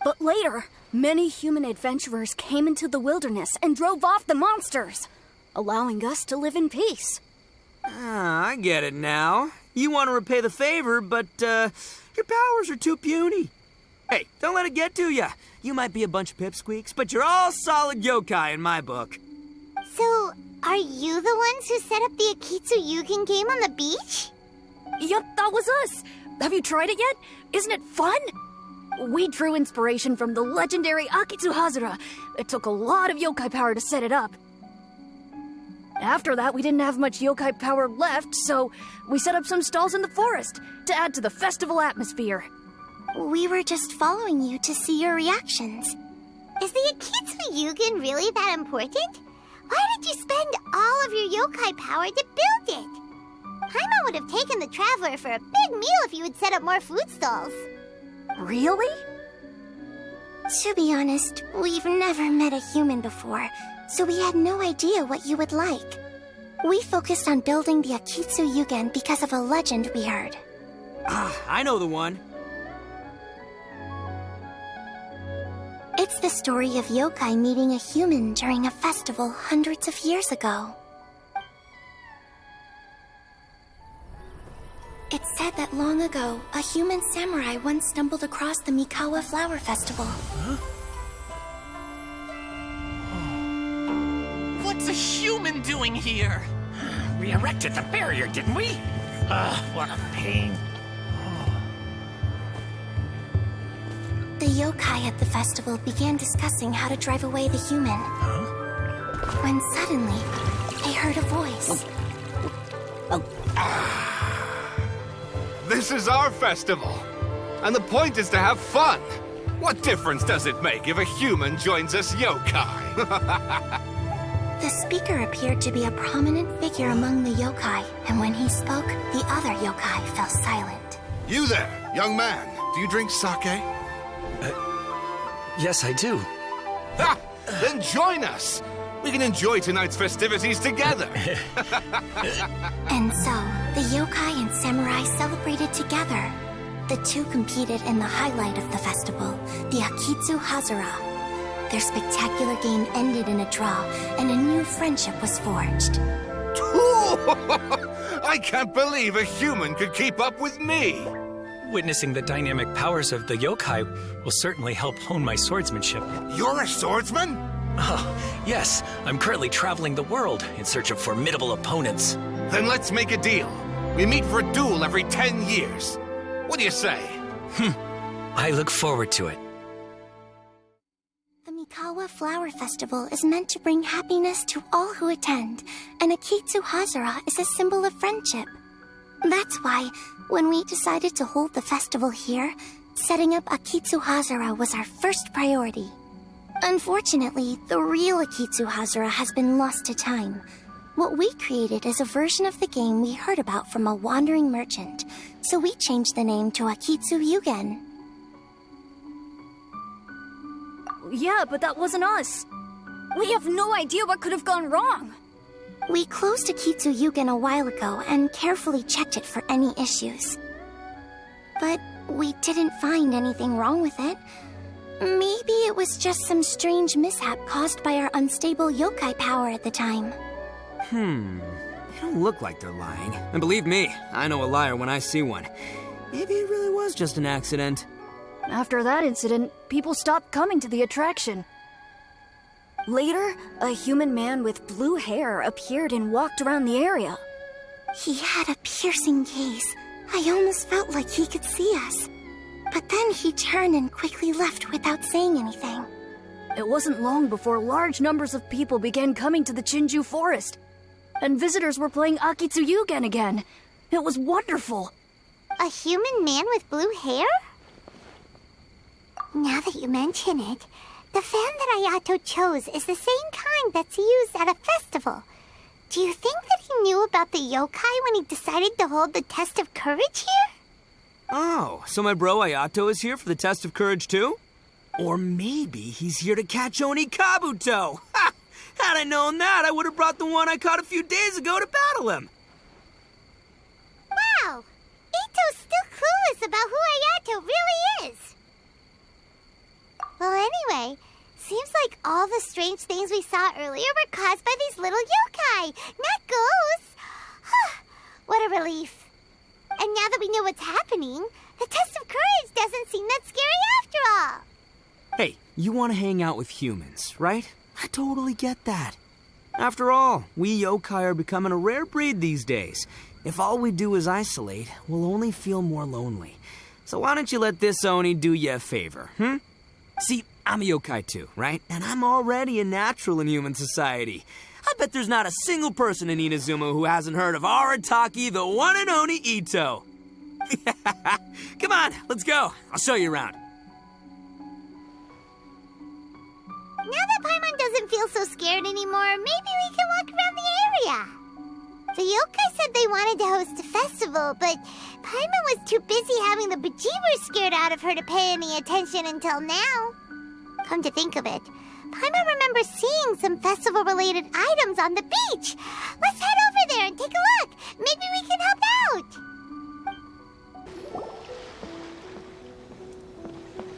But later, many human adventurers came into the wilderness and drove off the monsters, allowing us to live in peace. Ah, I get it now. You want to repay the favor, but your powers are too puny. Hey, don't let it get to ya. You might be a bunch of pipsqueaks, but you're all solid yokai in my book. So, are you the ones who set up the Akitsu Yugen game on the beach? Yep, that was us. Have you tried it yet? Isn't it fun? We drew inspiration from the legendary Akitsu Hazura. It took a lot of yokai power to set it up. After that, we didn't have much yokai power left, so we set up some stalls in the forest to add to the festival atmosphere. We were just following you to see your reactions. Is the Akitsu Yugen really that important? Why did you spend all of your yokai power to build it? Paimon would have taken the Traveler for a big meal if you had set up more food stalls. Really? To be honest, we've never met a human before, so we had no idea what you would like. We focused on building the Akitsu Yugen because of a legend we heard. Ah, I know the one. It's the story of yokai meeting a human during a festival hundreds of years ago. It's said that long ago, a human samurai once stumbled across the Mikawa Flower Festival. What's a human doing here? We erected the barrier, didn't we? What a pain. The yokai at the festival began discussing how to drive away the human. When suddenly, they heard a voice. This is our festival, and the point is to have fun. What difference does it make if a human joins us yokai? The speaker appeared to be a prominent figure among the yokai, and when he spoke, the other yokai fell silent. You there, young man. Do you drink sake? Yes, I do. Ha! Then join us. We can enjoy tonight's festivities together. And so, the yokai and samurai celebrated together. The two competed in the highlight of the festival, the Akitsu Hazura. Their spectacular game ended in a draw, and a new friendship was forged. I can't believe a human could keep up with me. Witnessing the dynamic powers of the yokai will certainly help hone my swordsmanship. You're a swordsman? Oh, yes. I'm currently traveling the world in search of formidable opponents. Then let's make a deal. We meet for a duel every 10 years. What do you say? I look forward to it. The Mikawa Flower Festival is meant to bring happiness to all who attend, and Akitsu Hazura is a symbol of friendship. That's why, when we decided to hold the festival here, setting up Akitsu Hazura was our first priority. Unfortunately, the real Akitsu Hazura has been lost to time. What we created is a version of the game we heard about from a wandering merchant, so we changed the name to Akitsu Yugen. Yeah, but that wasn't us. We have no idea what could have gone wrong. We closed Akitsu Yugen a while ago and carefully checked it for any issues. But we didn't find anything wrong with it. Maybe it was just some strange mishap caused by our unstable yokai power at the time. They don't look like they're lying. And believe me, I know a liar when I see one. Maybe it really was just an accident. After that incident, people stopped coming to the attraction. Later, a human man with blue hair appeared and walked around the area. He had a piercing gaze. I almost felt like he could see us. But then he turned and quickly left without saying anything. It wasn't long before large numbers of people began coming to the Chinju forest. And visitors were playing Akitsu Yugen again. It was wonderful. A human man with blue hair? Now that you mention it, the fan that Ayato chose is the same kind that's used at a festival. Do you think that he knew about the yokai when he decided to hold the test of courage here? Oh, so my bro Ayato is here for the test of courage too? Or maybe he's here to catch Oni Kabuto! Ha! Had I known that, I would have brought the one I caught a few days ago to battle him! Wow! Ito's still clueless about who Ayato really is! Well, anyway, seems like all the strange things we saw earlier were caused by these little yokai, not ghosts! What a relief. And now that we know what's happening, the test of courage doesn't seem that scary after all! Hey, you want to hang out with humans, right? I totally get that. After all, we yokai are becoming a rare breed these days. If all we do is isolate, we'll only feel more lonely. So why don't you let this Oni do you a favor, See, I'm a yokai too, right? And I'm already a natural in human society. I bet there's not a single person in Inazuma who hasn't heard of Arataki, the one and only Ito. Come on, let's go. I'll show you around. Now that Paimon doesn't feel so scared anymore, maybe we can walk around the area. The yokai said they wanted to host a festival, but Paimon was too busy having the bejeebers scared out of her to pay any attention until now. Come to think of it, Paimon remembers seeing some festival-related items on the beach. Let's head over there and take a look. Maybe we can help out.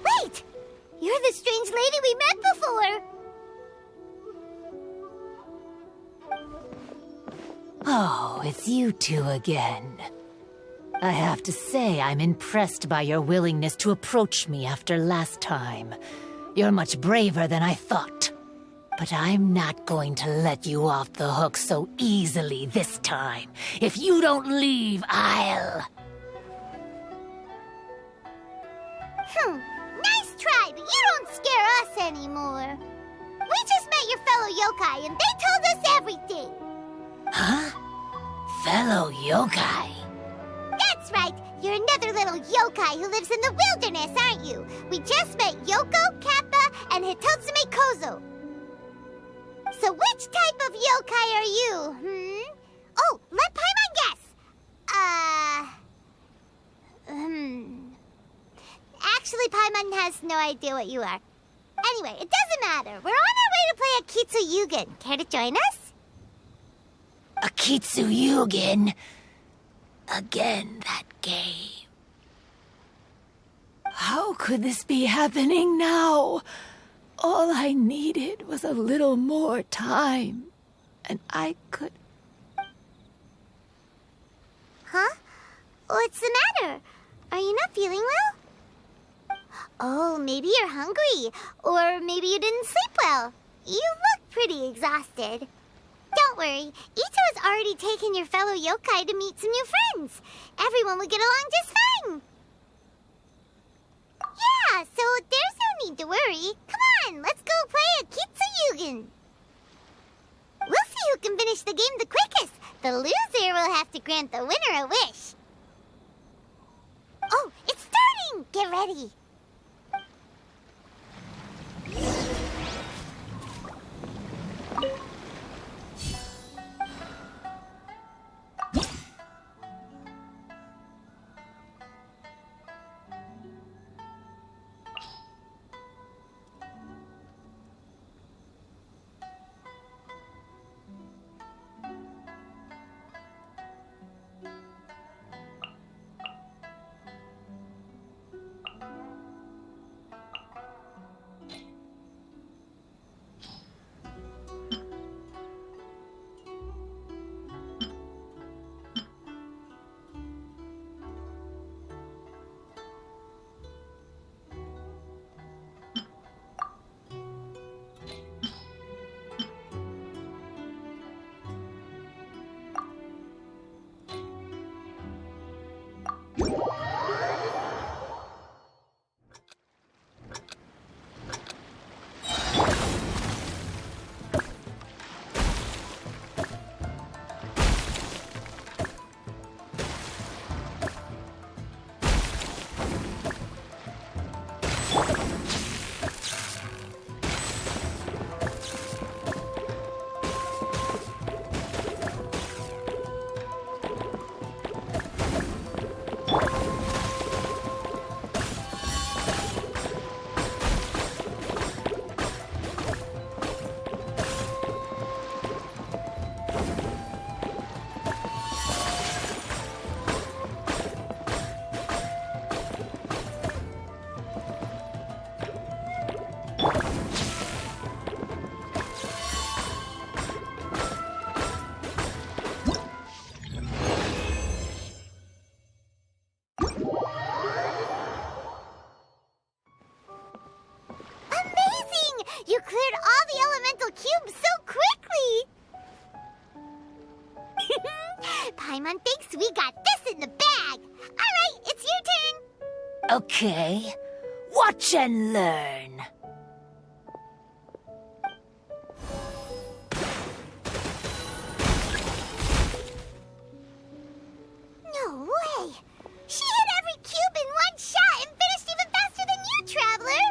Wait! You're the strange lady we met before! Oh, it's you two again. I have to say I'm impressed by your willingness to approach me after last time. You're much braver than I thought. But I'm not going to let you off the hook so easily this time. If you don't leave, I'll... Nice try, but you don't scare us anymore. We just met your fellow yokai, and they told us everything. Huh? Fellow yokai? That's right. You're another little yokai who lives in the wilderness, aren't you? We just met Yoko, Kappa, and Hitotsume Kozo. So which type of yokai are you, Oh, let Paimon guess. Actually, Paimon has no idea what you are. Anyway, it doesn't matter. We're on our way to play Akitsu Yugen. Care to join us? Akitsu Yugen? Again, that game. How could this be happening now? All I needed was a little more time, and I could... Huh? What's the matter? Are you not feeling well? Oh, maybe you're hungry. Or maybe you didn't sleep well. You look pretty exhausted. Don't worry. Ito has already taken your fellow yokai to meet some new friends. Everyone will get along just fine. Yeah, so there's no need to worry. Come on, let's go play Akitsu Yugen. We'll see who can finish the game the quickest. The loser will have to grant the winner a wish. Oh, it's starting! Get ready. You cleared all the elemental cubes so quickly! Paimon thinks we got this in the bag! Alright, it's your turn! Okay. Watch and learn. No way! She hit every cube in one shot and finished even faster than you, Traveler!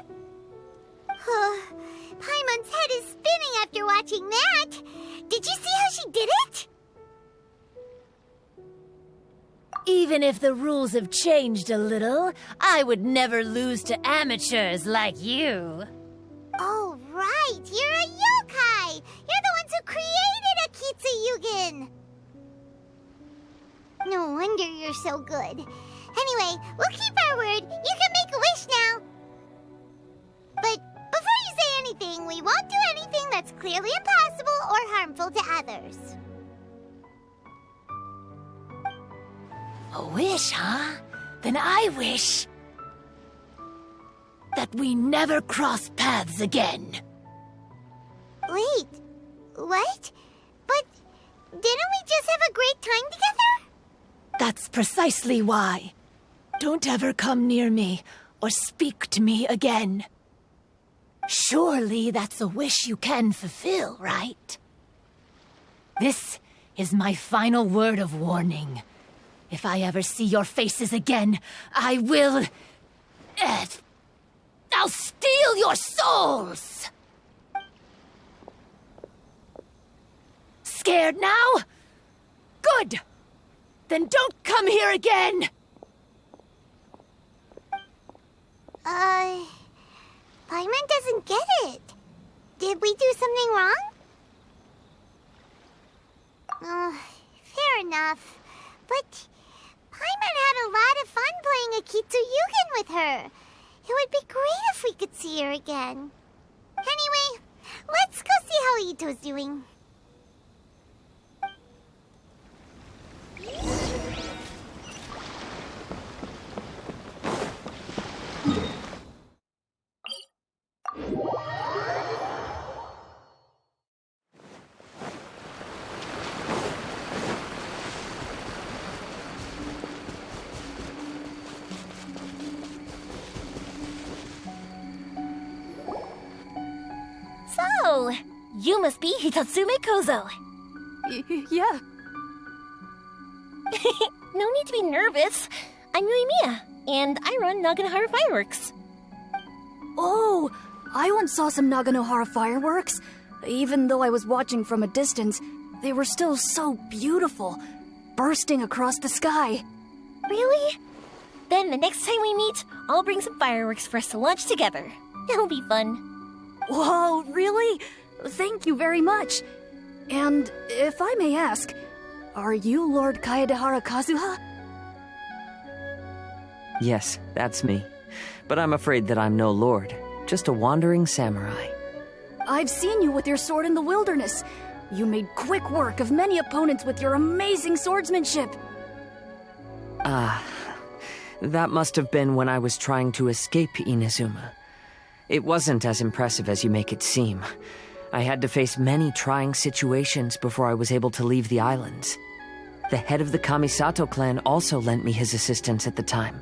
Paimon's head is spinning after watching that. Did you see how she did it? Even if the rules have changed a little, I would never lose to amateurs like you. Oh, right. You're a yokai. You're the ones who created Akitsu Yugen. No wonder you're so good. Anyway, we'll keep our word. You can make a wish now. But before you say anything, we won't do anything that's clearly impossible or harmful to others. A wish, huh? Then I wish that we never cross paths again. Wait, what? But didn't we just have a great time together? That's precisely why. Don't ever come near me or speak to me again. Surely that's a wish you can fulfill, right? This is my final word of warning. If I ever see your faces again, I will... I'll steal your souls! Scared now? Good! Then don't come here again! Paimon doesn't get it. Did we do something wrong? Fair enough. But Paimon had a lot of fun playing Akitsu Yugen with her. It would be great if we could see her again. Anyway, let's go see how Ito's doing. So, you must be Hitatsume Kozo. Yeah. No need to be nervous. I'm Yuimiya, and I run Naganohara Fireworks. Oh, I once saw some Naganohara fireworks. Even though I was watching from a distance, they were still so beautiful, bursting across the sky. Really? Then the next time we meet, I'll bring some fireworks for us to launch together. It'll be fun. Whoa, really? Thank you very much. And if I may ask, are you Lord Kaedehara Kazuha? Yes, that's me. But I'm afraid that I'm no lord, just a wandering samurai. I've seen you with your sword in the wilderness. You made quick work of many opponents with your amazing swordsmanship. That must have been when I was trying to escape Inazuma. It wasn't as impressive as you make it seem. I had to face many trying situations before I was able to leave the islands. The head of the Kamisato clan also lent me his assistance at the time.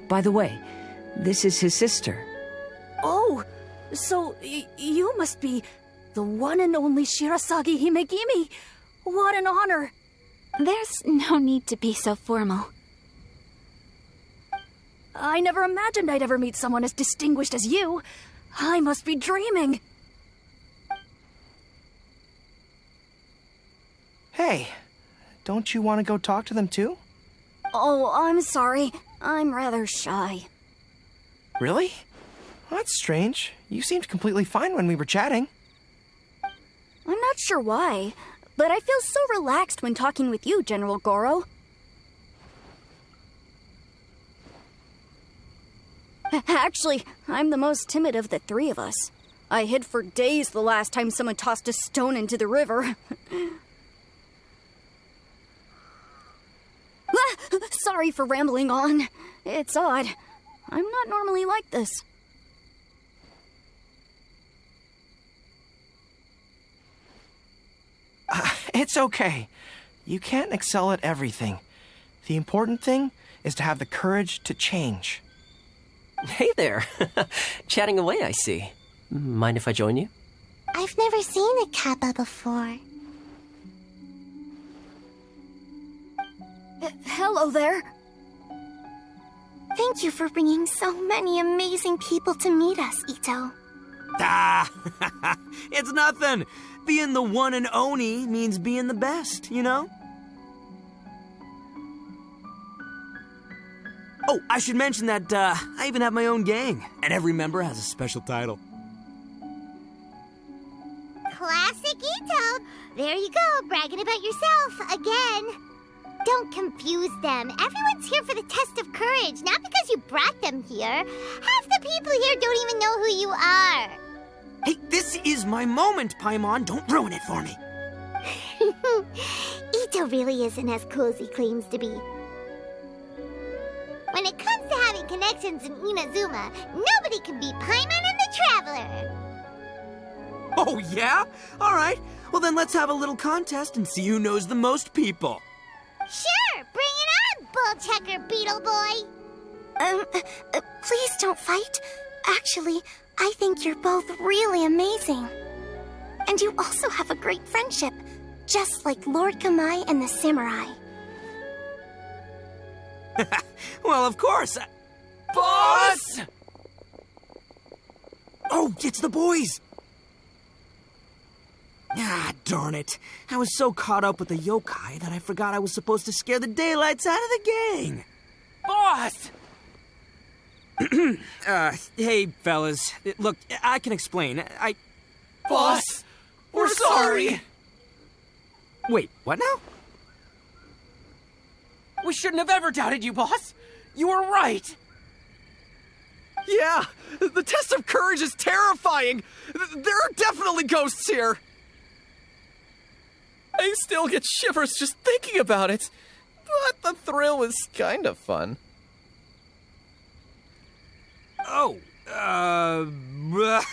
By the way, this is his sister. Oh, so you must be the one and only Shirasagi Himegimi. What an honor. There's no need to be so formal. I never imagined I'd ever meet someone as distinguished as you. I must be dreaming. Hey, don't you want to go talk to them too? Oh, I'm sorry. I'm rather shy. Really? Well, that's strange. You seemed completely fine when we were chatting. I'm not sure why, but I feel so relaxed when talking with you, General Goro. Actually, I'm the most timid of the three of us. I hid for days the last time someone tossed a stone into the river. Sorry for rambling on. It's odd. I'm not normally like this. It's okay. You can't excel at everything. The important thing is to have the courage to change. Hey there. Chatting away, I see. Mind if I join you? I've never seen a kappa before. Hello there. Thank you for bringing so many amazing people to meet us, Ito. Ah, it's nothing. Being the one and only means being the best, you know? Oh, I should mention that I even have my own gang, and every member has a special title. Classic Ito! There you go, bragging about yourself again. Don't confuse them. Everyone's here for the test of courage, not because you brought them here. Half the people here don't even know who you are. Hey, this is my moment, Paimon. Don't ruin it for me. Ito really isn't as cool as he claims to be. When it comes to having connections in Inazuma, nobody can beat Paimon and the Traveler. Oh, yeah? All right. Well, then let's have a little contest and see who knows the most people. Sure, bring it on, Bull Checker Beetle Boy. Please don't fight. Actually, I think you're both really amazing. And you also have a great friendship, just like Lord Kamai and the Samurai. Well, of course. Boss! Oh, it's the boys. Ah, darn it. I was so caught up with the yokai that I forgot I was supposed to scare the daylights out of the gang. Boss! Hey, fellas. Look, I can explain. Boss, we're sorry. Wait, what now? We shouldn't have ever doubted you, boss. You were right. Yeah, the test of courage is terrifying. There are definitely ghosts here. I still get shivers just thinking about it. But the thrill was kind of fun. Oh, well,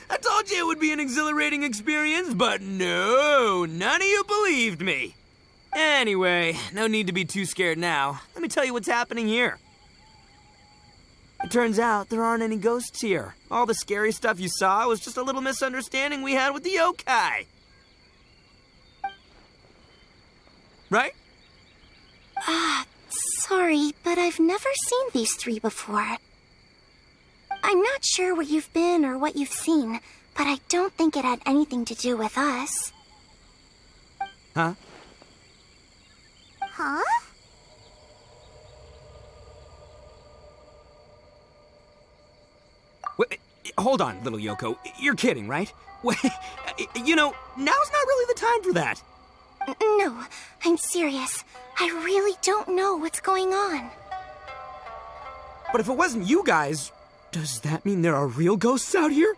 I told you it would be an exhilarating experience, but no, none of you believed me. Anyway, no need to be too scared now. Let me tell you what's happening here. It turns out there aren't any ghosts here. All the scary stuff you saw was just a little misunderstanding we had with the yokai. Right? Sorry, but I've never seen these three before. I'm not sure where you've been or what you've seen, but I don't think it had anything to do with us. Huh? Huh? Wait, hold on, little Yoko. You're kidding, right? Wait, you know, now's not really the time for that. No, I'm serious. I really don't know what's going on. But if it wasn't you guys, does that mean there are real ghosts out here?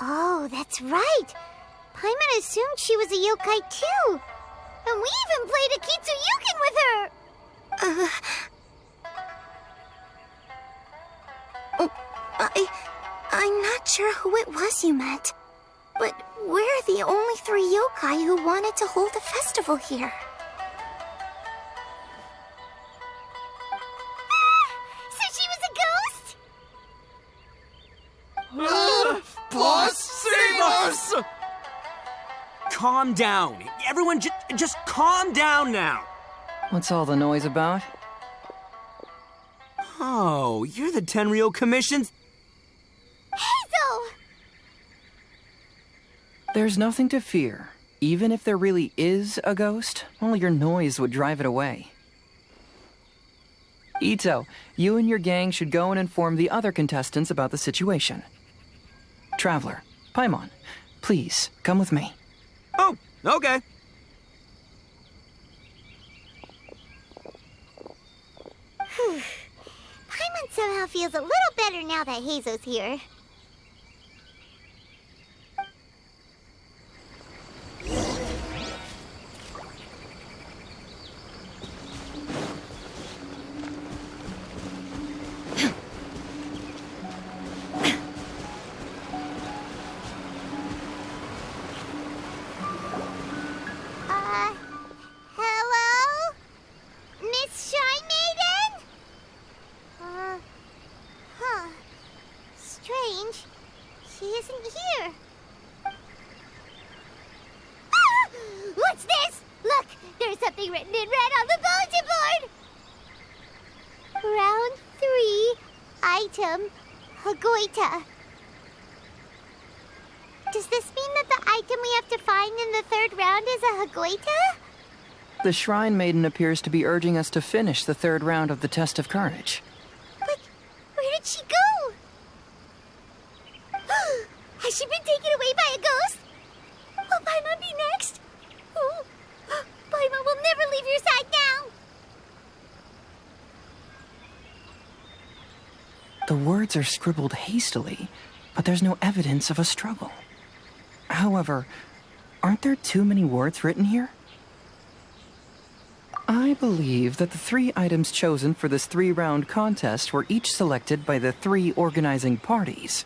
Oh, that's right. Paimon assumed she was a yokai too. And we even played Akitsu Yukin with her. I'm not sure who it was you met, but we're the only 3 yokai who wanted to hold a festival here. So she was a ghost? Boss, save us! Calm down. Everyone, just calm down now. What's all the noise about? Oh, you're the Tenryou Commission's... Hazel! There's nothing to fear. Even if there really is a ghost, only your noise would drive it away. Ito, you and your gang should go and inform the other contestants about the situation. Traveler, Paimon, please, come with me. Oh, okay. Paimon somehow feels a little better now that Hazo's here. Hello? Miss Shy Maiden? Strange. She isn't here. Ah! What's this? Look, there's something written in red on the bulletin board. Round 3, item, Hagoita. Does this mean that the item we have to find in the 3rd round is a Hagoita? The Shrine Maiden appears to be urging us to finish the 3rd round of the Test of Courage. But where did she go? Has she been taken away by a ghost? Will Paimon be next? Oh, Paimon will never leave your side now. The words are scribbled hastily, but there's no evidence of a struggle. However, aren't there too many words written here? I believe that the 3 items chosen for this 3-round contest were each selected by the 3 organizing parties.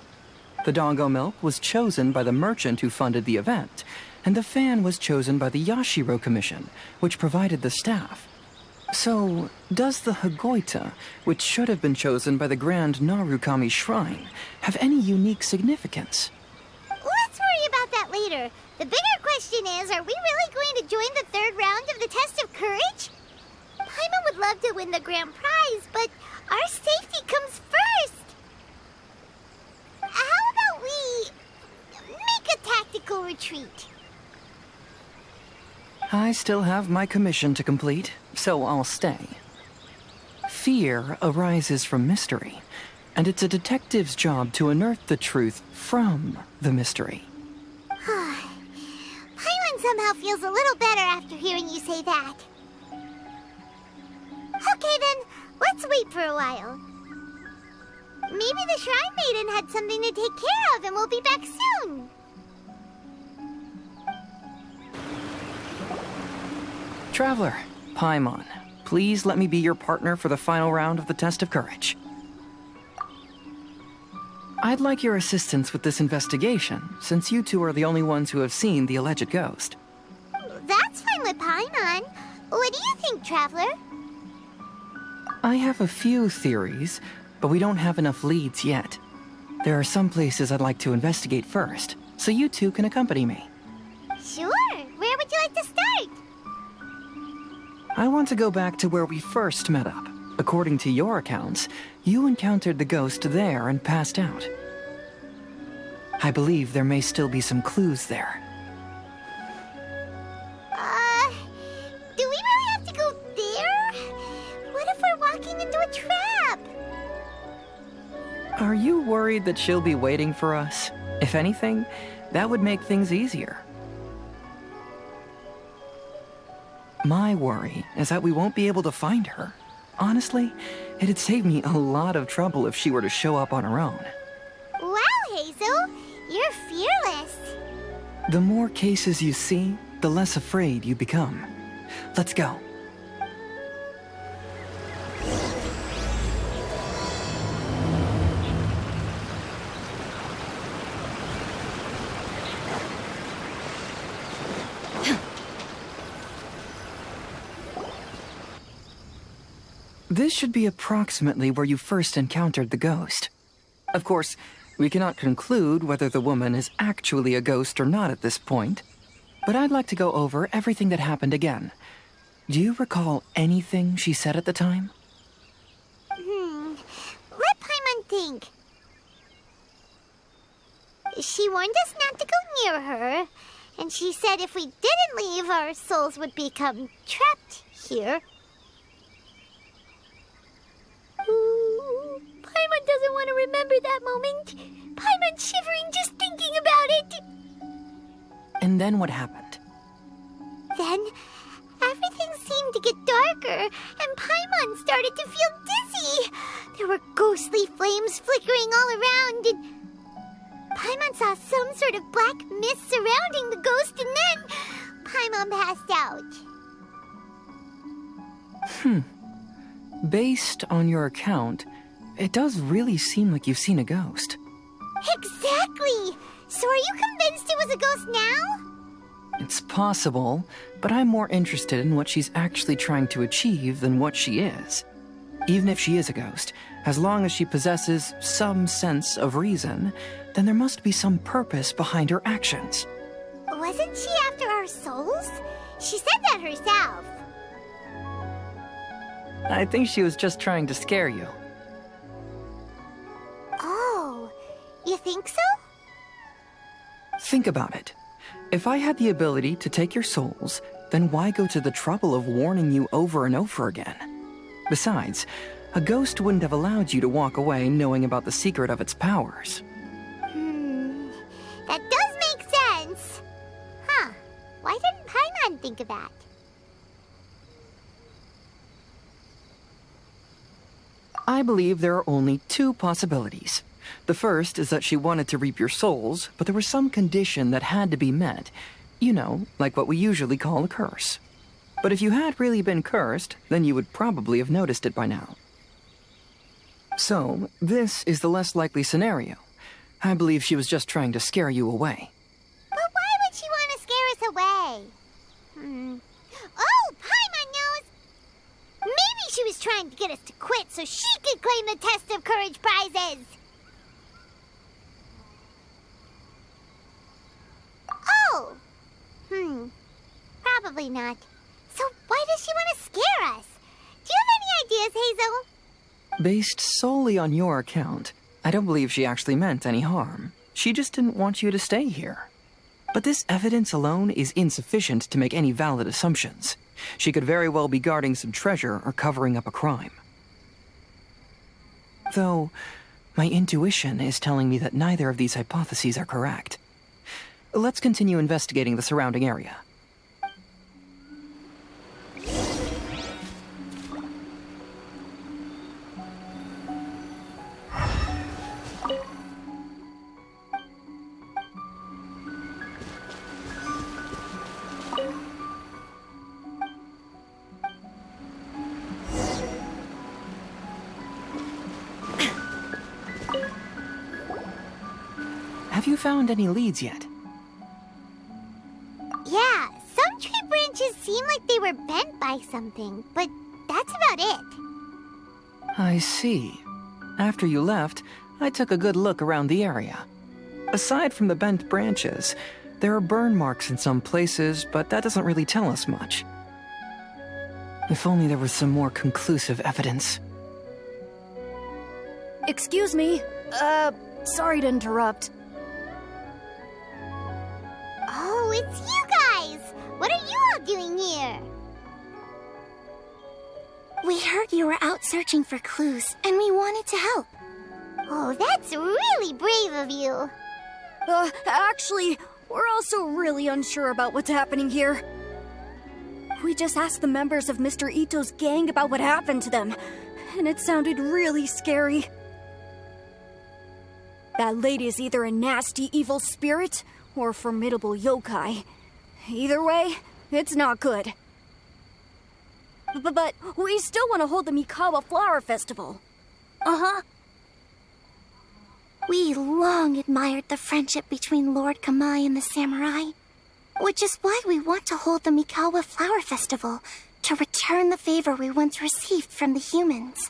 The Dongo Milk was chosen by the merchant who funded the event, and the fan was chosen by the Yashiro Commission, which provided the staff. So, does the Hagoita, which should have been chosen by the Grand Narukami Shrine, have any unique significance? Let's worry about that later. The bigger question is, are we really going to join the 3rd round of the Test of Courage? Paimon would love to win the grand prize, but our safety comes first. How about we make a tactical retreat? I still have my commission to complete, so I'll stay. Fear arises from mystery, and it's a detective's job to unearth the truth from the mystery. Paimon somehow feels a little better after hearing you say that. Okay then, let's wait for a while. Maybe the Shrine Maiden had something to take care of and we'll be back soon. Traveler, Paimon, please let me be your partner for the final round of the Test of Courage. I'd like your assistance with this investigation, since you two are the only ones who have seen the alleged ghost. That's fine with Paimon. What do you think, Traveler? I have a few theories, but we don't have enough leads yet. There are some places I'd like to investigate first, so you two can accompany me. Sure. Where would you like to start? I want to go back to where we first met up. According to your accounts, you encountered the ghost there and passed out. I believe there may still be some clues there. Do we really have to go there? What if we're walking into a trap? Are you worried that she'll be waiting for us? If anything, that would make things easier. My worry is that we won't be able to find her. Honestly, it'd save me a lot of trouble if she were to show up on her own. Wow, Hazel, you're fearless. The more cases you see, the less afraid you become. Let's go. This should be approximately where you first encountered the ghost. Of course, we cannot conclude whether the woman is actually a ghost or not at this point, but I'd like to go over everything that happened again. Do you recall anything she said at the time? Let Paimon think. She warned us not to go near her, and she said if we didn't leave, our souls would become trapped here. Ooh, Paimon doesn't want to remember that moment. Paimon's shivering just thinking about it. And then what happened? Then, everything seemed to get darker, and Paimon started to feel dizzy. There were ghostly flames flickering all around, and Paimon saw some sort of black mist surrounding the ghost, and then Paimon passed out. Based on your account, it does really seem like you've seen a ghost. Exactly! So are you convinced it was a ghost now? It's possible, but I'm more interested in what she's actually trying to achieve than what she is. Even if she is a ghost, as long as she possesses some sense of reason, then there must be some purpose behind her actions. Wasn't she after our souls? She said that herself. I think she was just trying to scare you. Oh, you think so? Think about it. If I had the ability to take your souls, then why go to the trouble of warning you over and over again? Besides, a ghost wouldn't have allowed you to walk away knowing about the secret of its powers. That does make sense. Huh. Why didn't Paimon think of that? I believe there are only two possibilities. The first is that she wanted to reap your souls, but there was some condition that had to be met. You know, like what we usually call a curse. But if you had really been cursed, then you would probably have noticed it by now. So, this is the less likely scenario. I believe she was just trying to scare you away. But why would she want to scare us away? Oh, Paimon knows! Maybe she was trying to get us to quit so she could claim the Test of Courage prizes! Oh! Probably not. So why does she want to scare us? Do you have any ideas, Hazel? Based solely on your account, I don't believe she actually meant any harm. She just didn't want you to stay here. But this evidence alone is insufficient to make any valid assumptions. She could very well be guarding some treasure or covering up a crime. Though, my intuition is telling me that neither of these hypotheses are correct. Let's continue investigating the surrounding area. Have you found any leads yet? Yeah, some tree branches seem like they were bent by something, but that's about it. I see. After you left, I took a good look around the area. Aside from the bent branches, there are burn marks in some places, but that doesn't really tell us much. If only there was some more conclusive evidence. Excuse me. Sorry to interrupt. Oh, it's you guys! What are you all doing here? We heard you were out searching for clues, and we wanted to help. Oh, that's really brave of you. Actually, we're also really unsure about what's happening here. We just asked the members of Mr. Ito's gang about what happened to them, and it sounded really scary. That lady is either a nasty, evil spirit or a formidable yokai. Either way, it's not good. But we still want to hold the Mikawa Flower Festival. Uh-huh. We long admired the friendship between Lord Kamai and the samurai, which is why we want to hold the Mikawa Flower Festival, to return the favor we once received from the humans.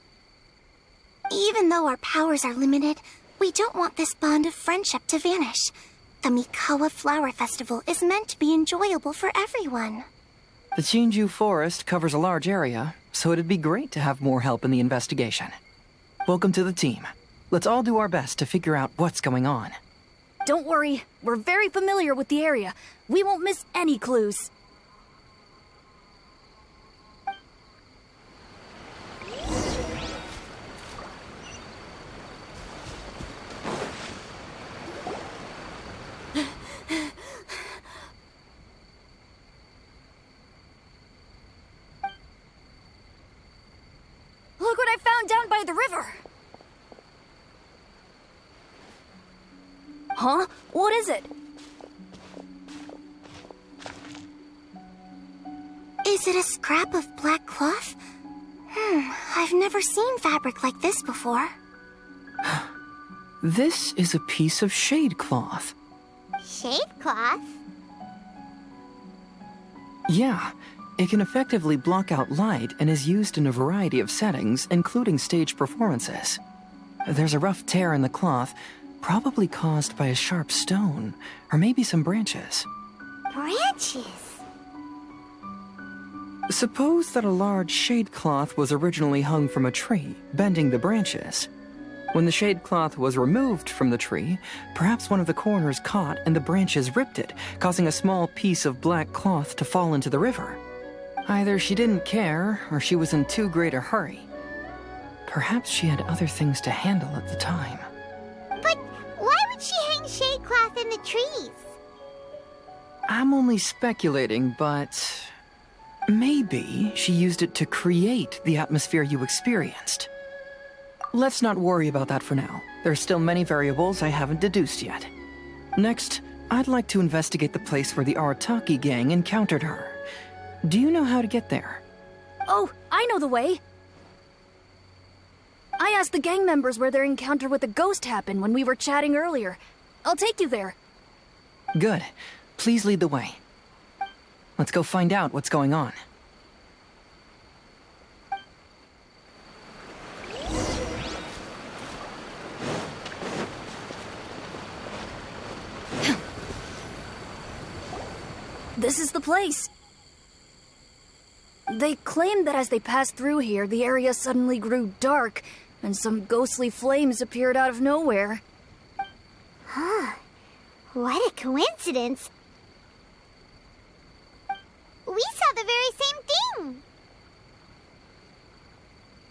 Even though our powers are limited, we don't want this bond of friendship to vanish. The Mikawa Flower Festival is meant to be enjoyable for everyone. The Chinju Forest covers a large area, so it'd be great to have more help in the investigation. Welcome to the team. Let's all do our best to figure out what's going on. Don't worry, we're very familiar with the area. We won't miss any clues. Look what I found down by the river! Huh? What is it? Is it a scrap of black cloth? I've never seen fabric like this before. This is a piece of shade cloth. Shade cloth? Yeah, it can effectively block out light and is used in a variety of settings, including stage performances. There's a rough tear in the cloth, probably caused by a sharp stone, or maybe some branches. Branches? Suppose that a large shade cloth was originally hung from a tree, bending the branches. When the shade cloth was removed from the tree, perhaps one of the corners caught and the branches ripped it, causing a small piece of black cloth to fall into the river. Either she didn't care, or she was in too great a hurry. Perhaps she had other things to handle at the time. But why would she hang shade cloth in the trees? I'm only speculating, but maybe she used it to create the atmosphere you experienced. Let's not worry about that for now. There's still many variables I haven't deduced yet. Next, I'd like to investigate the place where the Arataki gang encountered her. Do you know how to get there? Oh, I know the way. I asked the gang members where their encounter with the ghost happened when we were chatting earlier. I'll take you there. Good. Please lead the way. Let's go find out what's going on. This is the place. They claimed that as they passed through here, the area suddenly grew dark, and some ghostly flames appeared out of nowhere. Huh. What a coincidence. We saw the very same thing.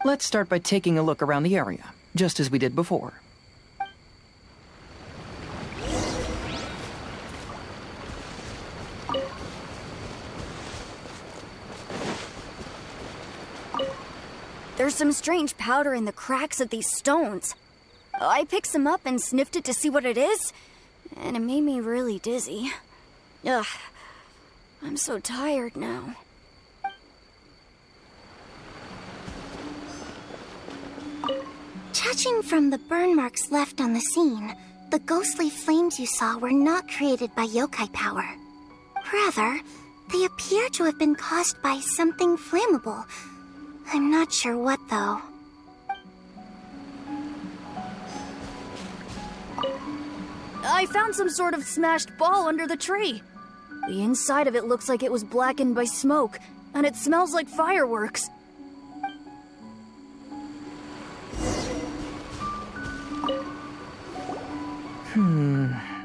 Let's start by taking a look around the area, just as we did before. There's some strange powder in the cracks of these stones. I picked some up and sniffed it to see what it is, and it made me really dizzy. Ugh, I'm so tired now. Judging from the burn marks left on the scene, the ghostly flames you saw were not created by yokai power. Rather, they appear to have been caused by something flammable. I'm not sure what, though. I found some sort of smashed ball under the tree. The inside of it looks like it was blackened by smoke, and it smells like fireworks.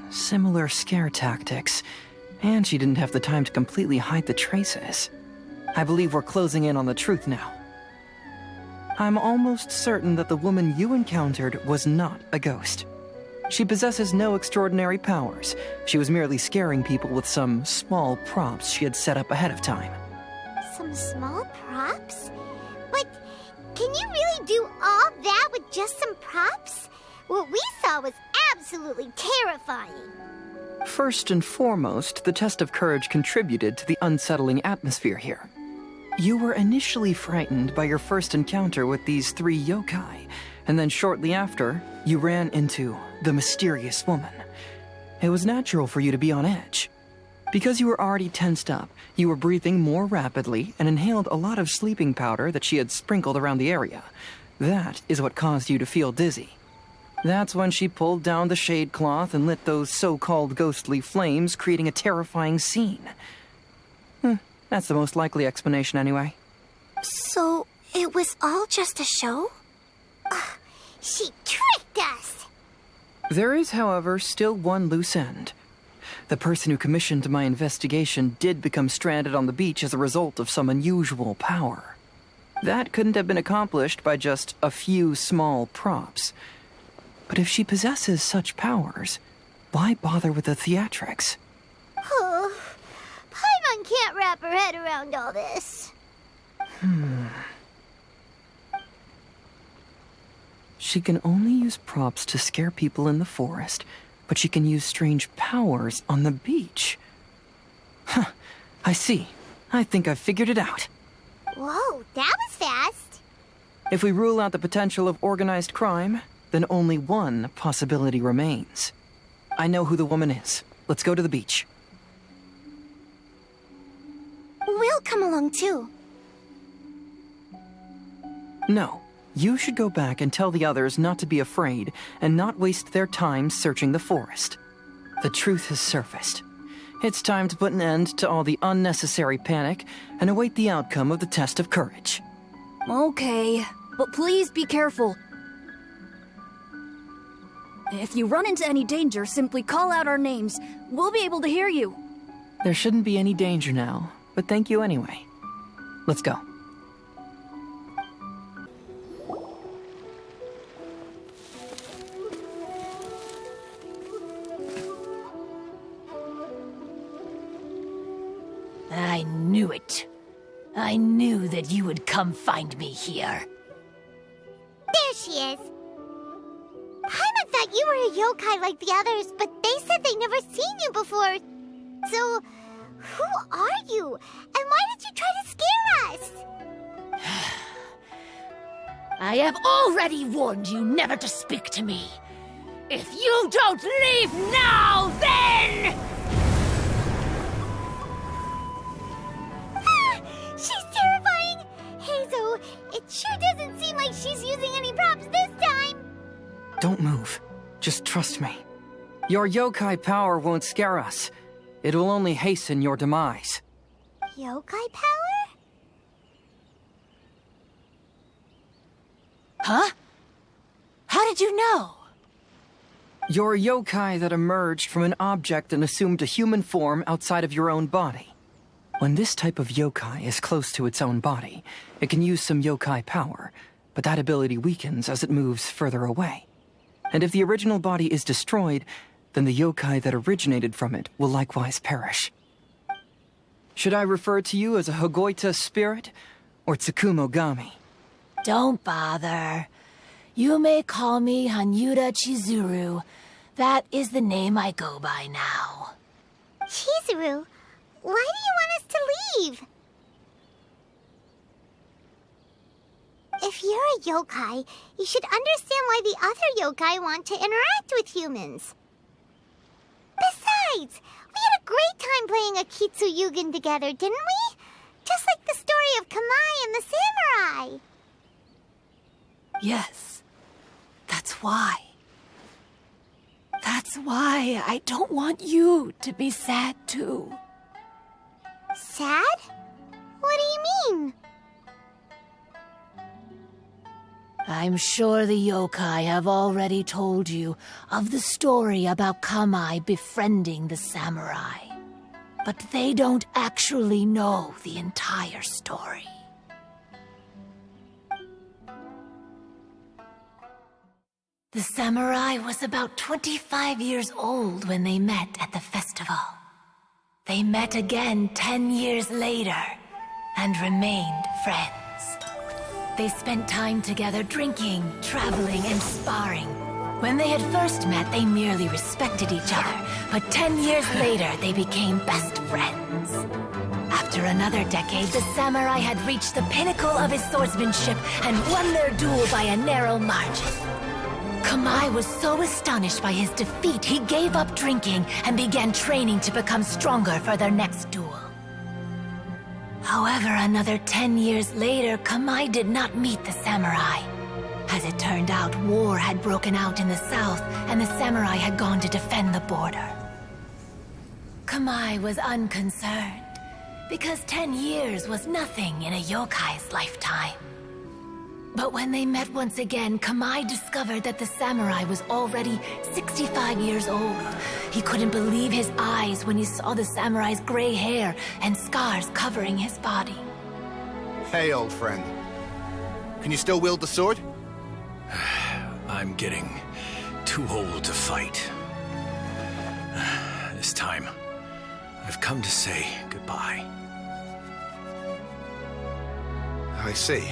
Similar scare tactics. And she didn't have the time to completely hide the traces. I believe we're closing in on the truth now. I'm almost certain that the woman you encountered was not a ghost. She possesses no extraordinary powers. She was merely scaring people with some small props she had set up ahead of time. Some small props? But can you really do all that with just some props? What we saw was absolutely terrifying. First and foremost, the test of courage contributed to the unsettling atmosphere here. You were initially frightened by your first encounter with these 3 yokai, and then shortly after, you ran into the mysterious woman. It was natural for you to be on edge. Because you were already tensed up, you were breathing more rapidly and inhaled a lot of sleeping powder that she had sprinkled around the area. That is what caused you to feel dizzy. That's when she pulled down the shade cloth and lit those so-called ghostly flames, creating a terrifying scene. That's the most likely explanation anyway. So, it was all just a show? She tricked us! There is, however, still one loose end. The person who commissioned my investigation did become stranded on the beach as a result of some unusual power. That couldn't have been accomplished by just a few small props. But if she possesses such powers, why bother with the theatrics? Paimon can't wrap her head around all this. She can only use props to scare people in the forest, but she can use strange powers on the beach. I see. I think I've figured it out. Whoa, that was fast. If we rule out the potential of organized crime, then only one possibility remains. I know who the woman is. Let's go to the beach. We'll come along too. No. You should go back and tell the others not to be afraid and not waste their time searching the forest. The truth has surfaced. It's time to put an end to all the unnecessary panic and await the outcome of the test of courage. Okay, but please be careful. If you run into any danger, simply call out our names. We'll be able to hear you. There shouldn't be any danger now, but thank you anyway. Let's go. I knew it. I knew that you would come find me here. There she is. Paimon thought you were a yokai like the others, but they said they'd never seen you before. So, who are you? And why did you try to scare us? I have already warned you never to speak to me. If you don't leave now, then... She's terrifying! Hazel, it sure doesn't seem like she's using any props this time! Don't move. Just trust me. Your yokai power won't scare us. It will only hasten your demise. Yokai power? Huh? How did you know? You're a yokai that emerged from an object and assumed a human form outside of your own body. When this type of yokai is close to its own body, it can use some yokai power, but that ability weakens as it moves further away. And if the original body is destroyed, then the yokai that originated from it will likewise perish. Should I refer to you as a Hagoita spirit or Tsukumogami? Don't bother. You may call me Hanyuda Chizuru. That is the name I go by now. Chizuru? Why do you want us to leave? If you're a yokai, you should understand why the other yokai want to interact with humans. Besides, we had a great time playing Akitsu Yugen together, didn't we? Just like the story of Kamai and the samurai. Yes, that's why. That's why I don't want you to be sad too. Sad? What do you mean? I'm sure the yokai have already told you of the story about Kamai befriending the samurai. But they don't actually know the entire story. The samurai was about 25 years old when they met at the festival. They met again 10 years later and remained friends. They spent time together drinking, traveling, and sparring. When they had first met, they merely respected each other, but 10 years later, they became best friends. After another decade, the samurai had reached the pinnacle of his swordsmanship and won their duel by a narrow margin. Kamai was so astonished by his defeat, he gave up drinking and began training to become stronger for their next duel. However, another 10 years later, Kamai did not meet the samurai. As it turned out, war had broken out in the south, and the samurai had gone to defend the border. Kamai was unconcerned, because 10 years was nothing in a yokai's lifetime. But when they met once again, Kamai discovered that the samurai was already 65 years old. He couldn't believe his eyes when he saw the samurai's gray hair and scars covering his body. Hey, old friend. Can you still wield the sword? I'm getting too old to fight. This time, I've come to say goodbye. I see.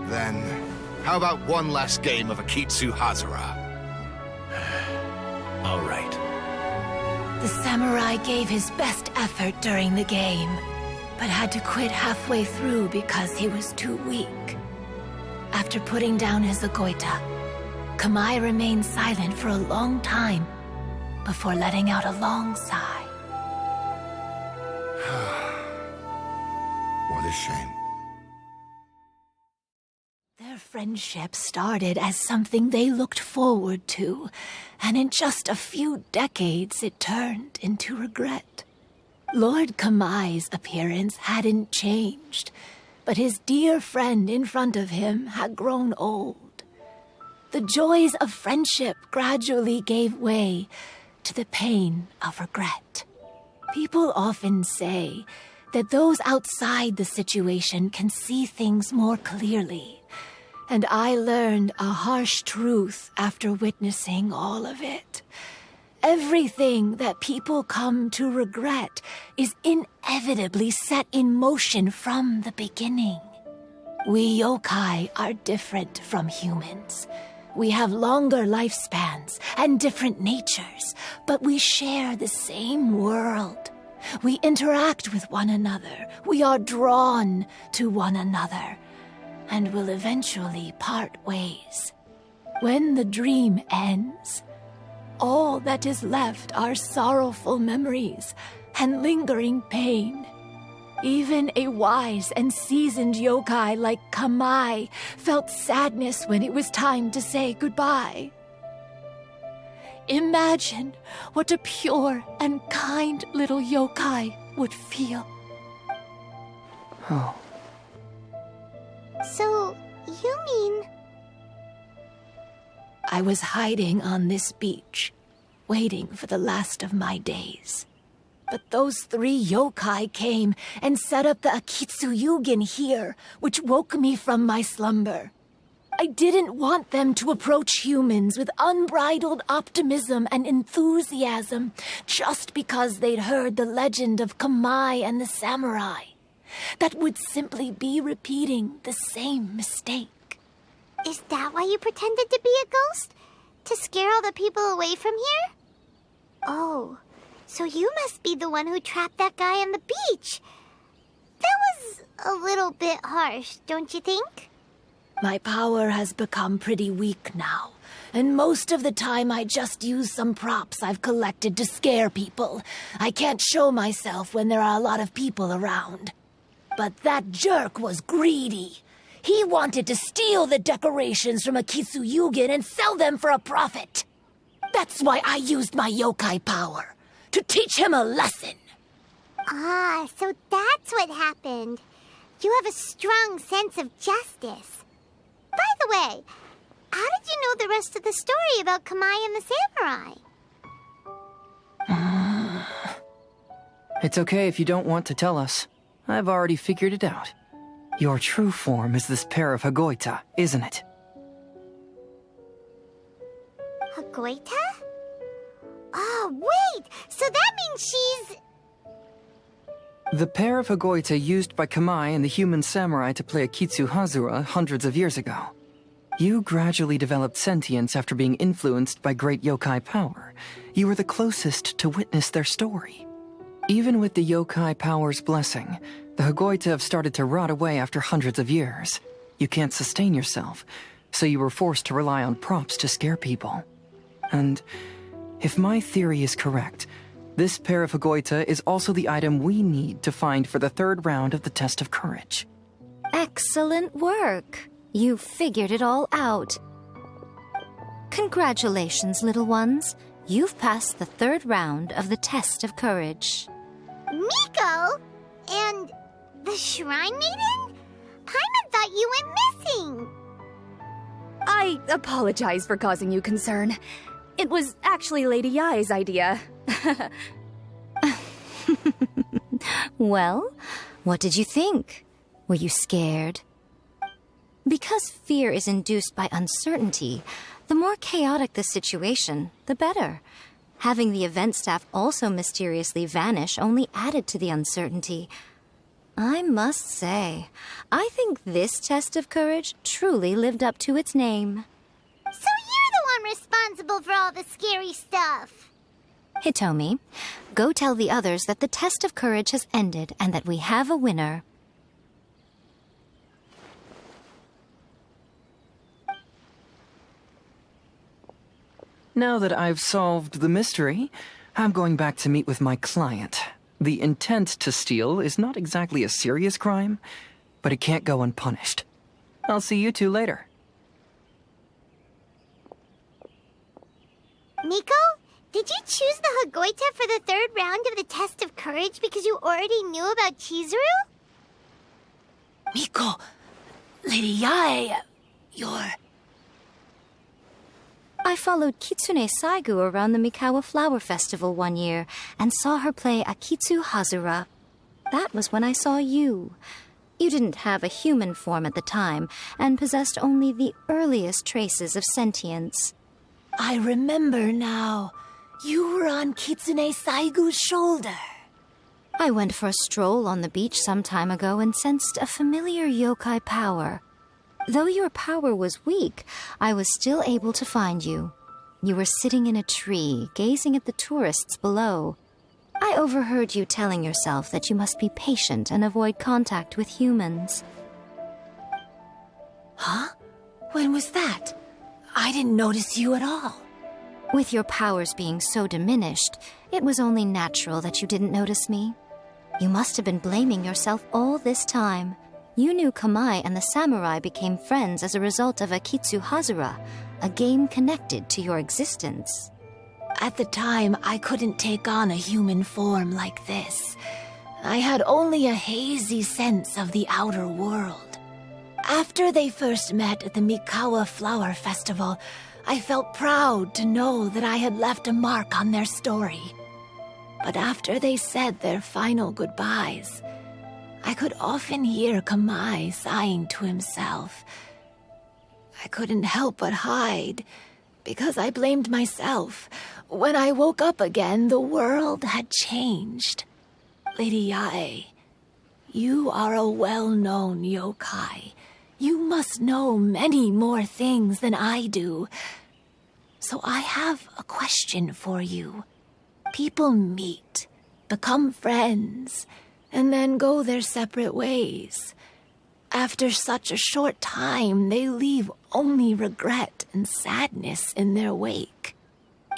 Then, how about one last game of Akitsu Hazara? All right. The samurai gave his best effort during the game, but had to quit halfway through because he was too weak. After putting down his agoita, Kamai remained silent for a long time before letting out a long sigh. What a shame. Their friendship started as something they looked forward to, and in just a few decades it turned into regret. Lord Kamai's appearance hadn't changed, but his dear friend in front of him had grown old. The joys of friendship gradually gave way to the pain of regret. People often say that those outside the situation can see things more clearly, and I learned a harsh truth after witnessing all of it. Everything that people come to regret is inevitably set in motion from the beginning. We yokai are different from humans. We have longer lifespans and different natures, but we share the same world. We interact with one another. We are drawn to one another, and will eventually part ways. When the dream ends, all that is left are sorrowful memories and lingering pain. Even a wise and seasoned yokai like Kamai felt sadness when it was time to say goodbye. Imagine what a pure and kind little yokai would feel. Oh. So, you mean... I was hiding on this beach, waiting for the last of my days. But those 3 yokai came and set up the Akitsu Yugen here, which woke me from my slumber. I didn't want them to approach humans with unbridled optimism and enthusiasm just because they'd heard the legend of Kamai and the samurai. That would simply be repeating the same mistake. Is that why you pretended to be a ghost? To scare all the people away from here? Oh, so you must be the one who trapped that guy on the beach. That was a little bit harsh, don't you think? My power has become pretty weak now, and most of the time I just use some props I've collected to scare people. I can't show myself when there are a lot of people around. But that jerk was greedy. He wanted to steal the decorations from Akitsu Yugen and sell them for a profit. That's why I used my yokai power, to teach him a lesson. Ah, so that's what happened. You have a strong sense of justice. By the way, how did you know the rest of the story about Kamai and the samurai? It's okay if you don't want to tell us. I've already figured it out. Your true form is this pair of Hagoita, isn't it? Hagoita? Oh, wait! So that means she's... The pair of Hagoita used by Kamai and the human samurai to play Akitsu Hazara hundreds of years ago. You gradually developed sentience after being influenced by great yokai power. You were the closest to witness their story. Even with the yokai power's blessing, the Hagoita have started to rot away after hundreds of years. You can't sustain yourself, so you were forced to rely on props to scare people. And if my theory is correct, this pair of Hagoita is also the item we need to find for the third round of the test of courage. Excellent work. You figured it all out. Congratulations, little ones. You've passed the third round of the test of courage. Miko? And the Shrine Maiden? Paimon thought you went missing. I apologize for causing you concern. It was actually Lady Yai's idea. Well, what did you think? Were you scared? Because fear is induced by uncertainty, the more chaotic the situation, the better. Having the event staff also mysteriously vanish only added to the uncertainty. I must say, I think this test of courage truly lived up to its name. So you're the one responsible for all the scary stuff. Hitomi, go tell the others that the test of courage has ended and that we have a winner. Now that I've solved the mystery, I'm going back to meet with my client. The intent to steal is not exactly a serious crime, but it can't go unpunished. I'll see you two later. Miko, did you choose the Hagoita for the third round of the test of courage because you already knew about Chizuru? Miko, Lady Yai, you're... I followed Kitsune Saigu around the Mikawa Flower Festival one year and saw her play Akitsu Hazura. That was when I saw you. You didn't have a human form at the time and possessed only the earliest traces of sentience. I remember now. You were on Kitsune Saigu's shoulder. I went for a stroll on the beach some time ago and sensed a familiar yokai power. Though your power was weak, I was still able to find you. You were sitting in a tree, gazing at the tourists below. I overheard you telling yourself that you must be patient and avoid contact with humans. Huh? When was that? I didn't notice you at all. With your powers being so diminished, it was only natural that you didn't notice me. You must have been blaming yourself all this time. You knew Kamai and the samurai became friends as a result of Akitsu Hazura, a game connected to your existence. At the time, I couldn't take on a human form like this. I had only a hazy sense of the outer world. After they first met at the Mikawa Flower Festival, I felt proud to know that I had left a mark on their story. But after they said their final goodbyes, I could often hear Kamai sighing to himself. I couldn't help but hide, because I blamed myself. When I woke up again, the world had changed. Lady Yai, you are a well-known yokai. You must know many more things than I do. So I have a question for you. People meet, become friends, and then go their separate ways. After such a short time, they leave only regret and sadness in their wake.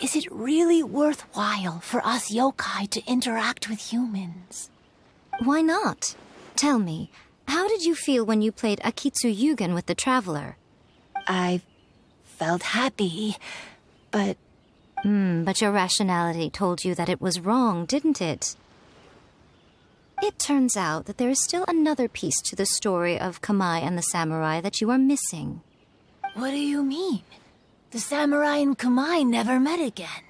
Is it really worthwhile for us yokai to interact with humans? Why not? Tell me, how did you feel when you played Akitsu Yugen with the Traveler? I felt happy, but... But your rationality told you that it was wrong, didn't it? It turns out that there is still another piece to the story of Kamai and the samurai that you are missing. What do you mean? The samurai and Kamai never met again.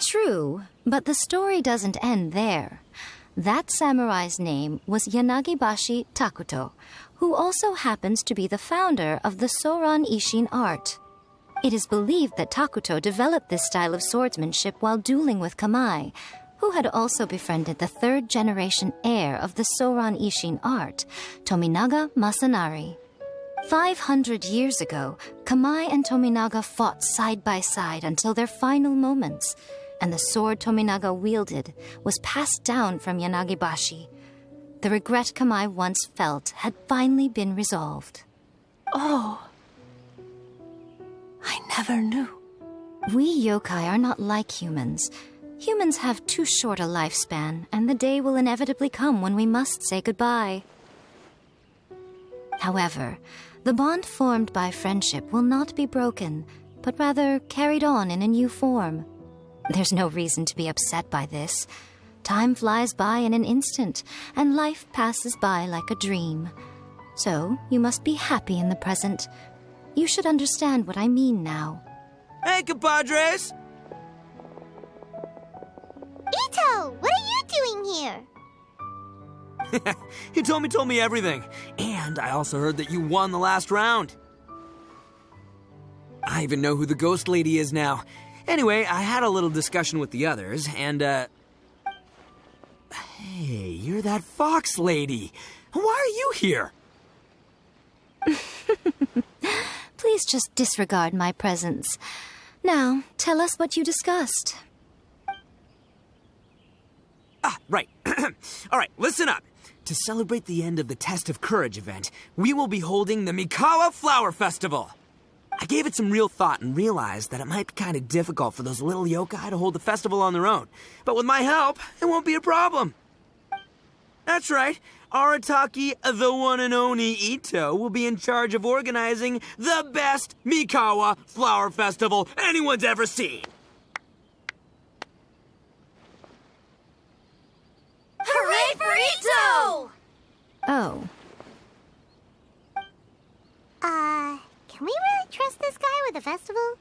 True, but the story doesn't end there. That samurai's name was Yanagibashi Takuto, who also happens to be the founder of the Soran Ishin art. It is believed that Takuto developed this style of swordsmanship while dueling with Kamai, who had also befriended the third-generation heir of the Soran Ishin art, Tominaga Masanari. 500 years ago, Kamai and Tominaga fought side by side until their final moments, and the sword Tominaga wielded was passed down from Yanagibashi. The regret Kamai once felt had finally been resolved. Oh, I never knew. We yokai are not like humans. Humans have too short a lifespan, and the day will inevitably come when we must say goodbye. However, the bond formed by friendship will not be broken, but rather carried on in a new form. There's no reason to be upset by this. Time flies by in an instant, and life passes by like a dream. So, you must be happy in the present. You should understand what I mean now. Hey, compadres! Ito, what are you doing here? He told me everything. And I also heard that you won the last round. I even know who the ghost lady is now. Anyway, I had a little discussion with the others, and, Hey, you're that fox lady. Why are you here? Please just disregard my presence. Now, tell us what you discussed. Right. All right, listen up. To celebrate the end of the Test of Courage event, we will be holding the Mikawa Flower Festival. I gave it some real thought and realized that it might be kind of difficult for those little yokai to hold the festival on their own. But with my help, it won't be a problem. That's right. Arataki, the one and only Ito, will be in charge of organizing the best Mikawa Flower Festival anyone's ever seen. Hooray for Ito! Oh. Can we really trust this guy with a festival?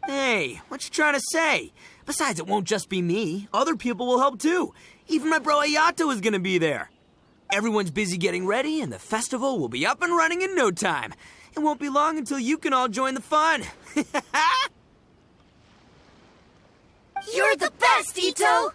Hey, what you trying to say? Besides, it won't just be me. Other people will help too. Even my bro Ayato is gonna be there. Everyone's busy getting ready, and the festival will be up and running in no time. It won't be long until you can all join the fun. You're the best, Ito!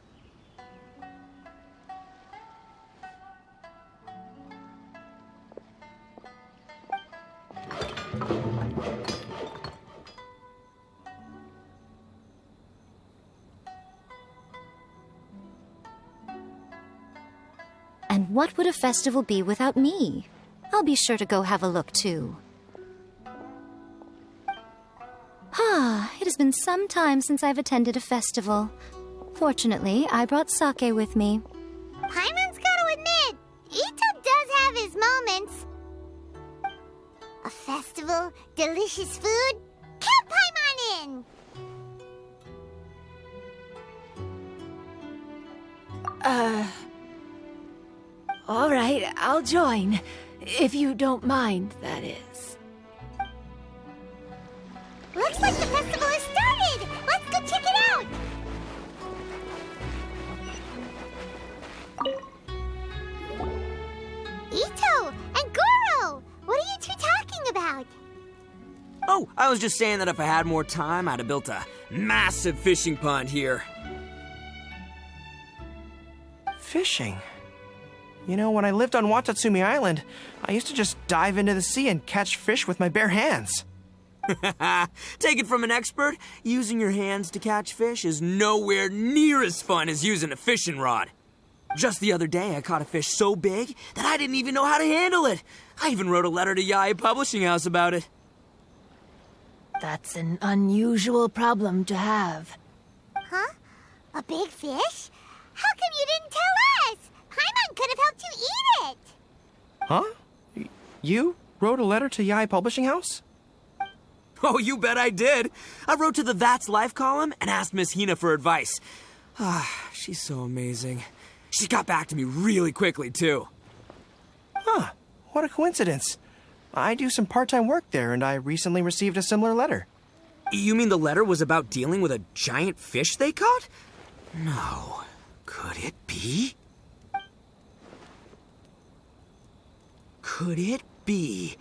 And what would a festival be without me? I'll be sure to go have a look, too. It has been some time since I've attended a festival. Fortunately, I brought sake with me. Paimon's gotta admit, Ito does have his moments. A festival, delicious food, count Paimon in! All right, I'll join. If you don't mind, that is. Looks like the festival has started! Let's go check it out! Ito and Goro! What are you two talking about? Oh, I was just saying that if I had more time, I'd have built a massive fishing pond here. Fishing? You know, when I lived on Watatsumi Island, I used to just dive into the sea and catch fish with my bare hands. Take it from an expert, using your hands to catch fish is nowhere near as fun as using a fishing rod. Just the other day, I caught a fish so big that I didn't even know how to handle it. I even wrote a letter to Yae Publishing House about it. That's an unusual problem to have. Huh? A big fish? How come you didn't tell us? Paimon could have helped you eat it! Huh? You wrote a letter to Yae Publishing House? Oh, you bet I did. I wrote to the That's Life column and asked Miss Hina for advice. She's so amazing. She got back to me really quickly, too. Huh, what a coincidence. I do some part-time work there, and I recently received a similar letter. You mean the letter was about dealing with a giant fish they caught? No. Could it be? Could it be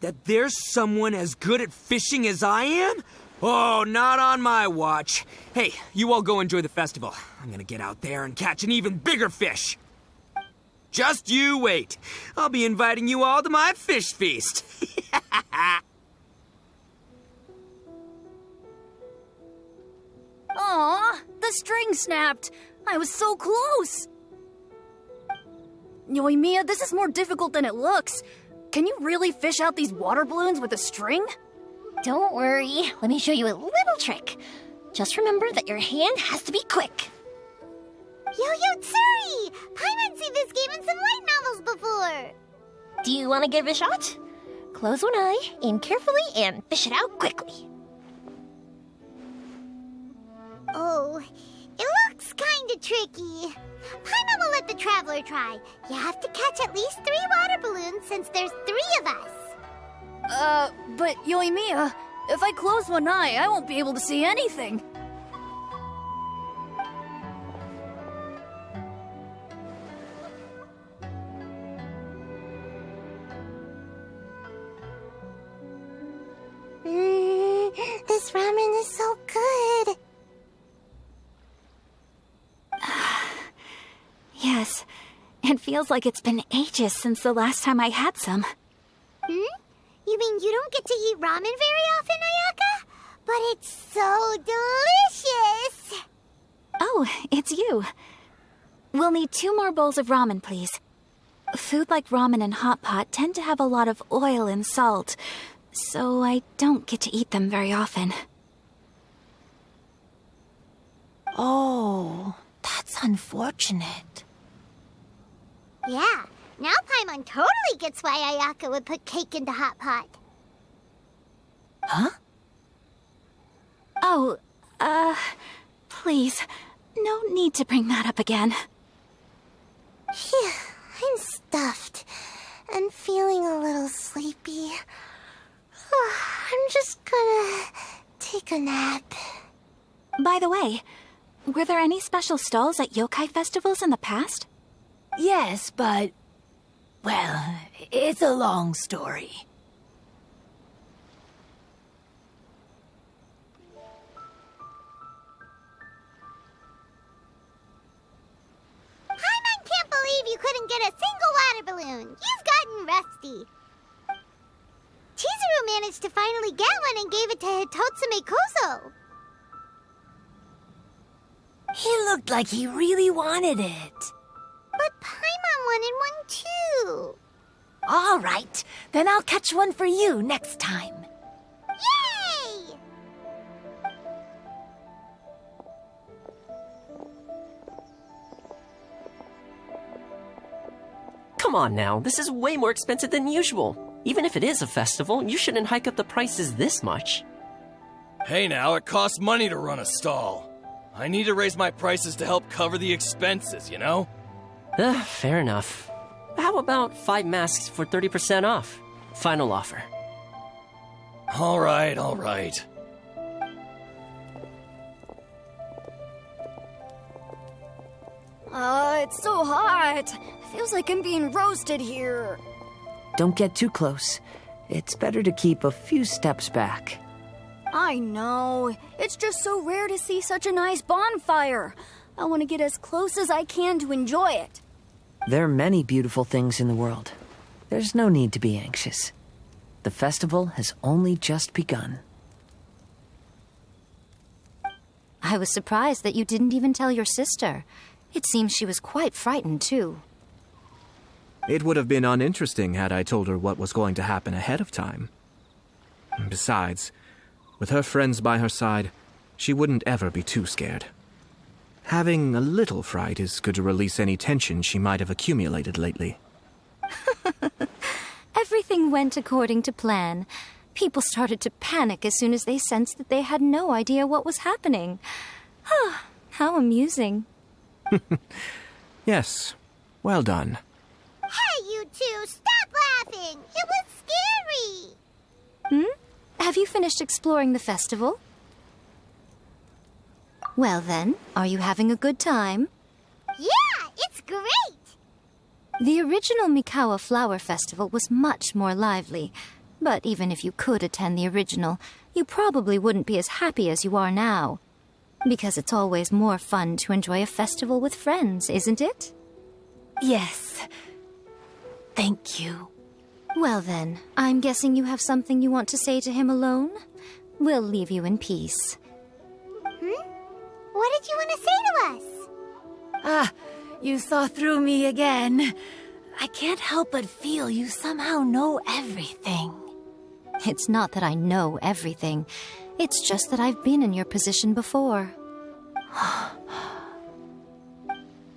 that there's someone as good at fishing as I am? Oh, not on my watch. Hey, you all go enjoy the festival. I'm gonna get out there and catch an even bigger fish. Just you wait. I'll be inviting you all to my fish feast. Aw, the string snapped. I was so close. Yoimiya, this is more difficult than it looks. Can you really fish out these water balloons with a string? Don't worry. Let me show you a little trick. Just remember that your hand has to be quick. Yo-Yo Tsuri! Paimon's seen this game in some light novels before. Do you want to give it a shot? Close one eye, aim carefully, and fish it out quickly. Oh, it looks kinda tricky. Paimon will let the traveler try. You have to catch at least 3 water balloons since there's 3 of us. But Yoimiya, if I close one eye, I won't be able to see anything. This ramen is so good. Yes, it feels like it's been ages since the last time I had some. You mean you don't get to eat ramen very often, Ayaka? But it's so delicious! Oh, it's you. We'll need 2 more bowls of ramen, please. Food like ramen and hot pot tend to have a lot of oil and salt, so I don't get to eat them very often. Oh, that's unfortunate. Yeah, now Paimon totally gets why Ayaka would put cake into hot pot. Huh? Oh, please, no need to bring that up again. Phew, I'm stuffed and feeling a little sleepy. I'm just gonna take a nap. By the way, were there any special stalls at yokai festivals in the past? Yes, but... well, it's a long story. Paimon can't believe you couldn't get a single water balloon. You've gotten rusty. Chizuru managed to finally get one and gave it to Hitotsume Kozo. He looked like he really wanted it. But Paimon wanted one too. All right, then I'll catch one for you next time. Yay! Come on now, this is way more expensive than usual. Even if it is a festival, you shouldn't hike up the prices this much. Hey now, it costs money to run a stall. I need to raise my prices to help cover the expenses, you know? Fair enough. How about 5 masks for 30% off? Final offer. All right, all right. It's so hot. Feels like I'm being roasted here. Don't get too close. It's better to keep a few steps back. I know. It's just so rare to see such a nice bonfire. I want to get as close as I can to enjoy it. There are many beautiful things in the world. There's no need to be anxious. The festival has only just begun. I was surprised that you didn't even tell your sister. It seems she was quite frightened, too. It would have been uninteresting had I told her what was going to happen ahead of time. Besides, with her friends by her side, she wouldn't ever be too scared. Having a little fright is good to release any tension she might have accumulated lately. Everything went according to plan. People started to panic as soon as they sensed that they had no idea what was happening. How amusing. Yes, well done. Hey, you two, stop laughing! It was scary! Have you finished exploring the festival? Well then, are you having a good time? Yeah, it's great! The original Mikawa Flower Festival was much more lively, but even if you could attend the original, you probably wouldn't be as happy as you are now. Because it's always more fun to enjoy a festival with friends, isn't it? Yes. Thank you. Well then, I'm guessing you have something you want to say to him alone? We'll leave you in peace. What did you want to say to us? You saw through me again. I can't help but feel you somehow know everything. It's not that I know everything. It's just that I've been in your position before.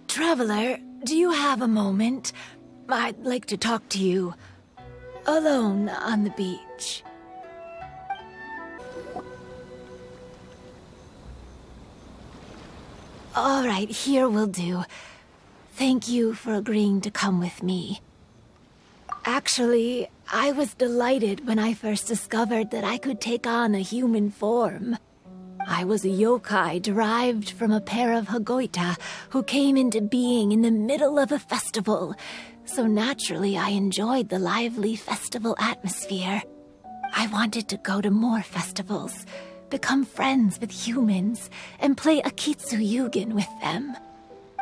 Traveler, do you have a moment? I'd like to talk to you. Alone on the beach. All right, here will do. Thank you for agreeing to come with me. Actually, I was delighted when I first discovered that I could take on a human form. I was a yokai derived from a pair of Hagoita who came into being in the middle of a festival, so naturally I enjoyed the lively festival atmosphere. I wanted to go to more festivals, become friends with humans, and play Akitsu Yugen with them.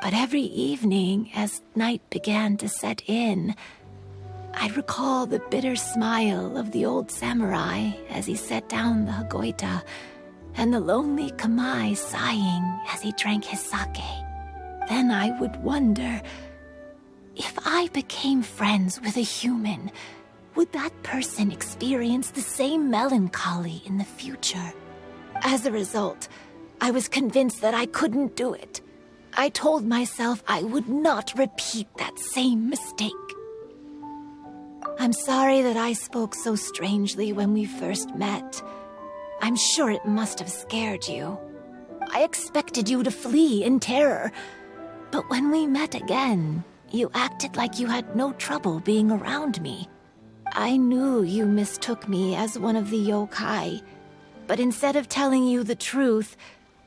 But every evening, as night began to set in, I'd recall the bitter smile of the old samurai as he set down the Hagoita, and the lonely Kamai sighing as he drank his sake. Then I would wonder, if I became friends with a human, would that person experience the same melancholy in the future? As a result, I was convinced that I couldn't do it. I told myself I would not repeat that same mistake. I'm sorry that I spoke so strangely when we first met. I'm sure it must have scared you. I expected you to flee in terror, but when we met again, you acted like you had no trouble being around me. I knew you mistook me as one of the yokai, but instead of telling you the truth,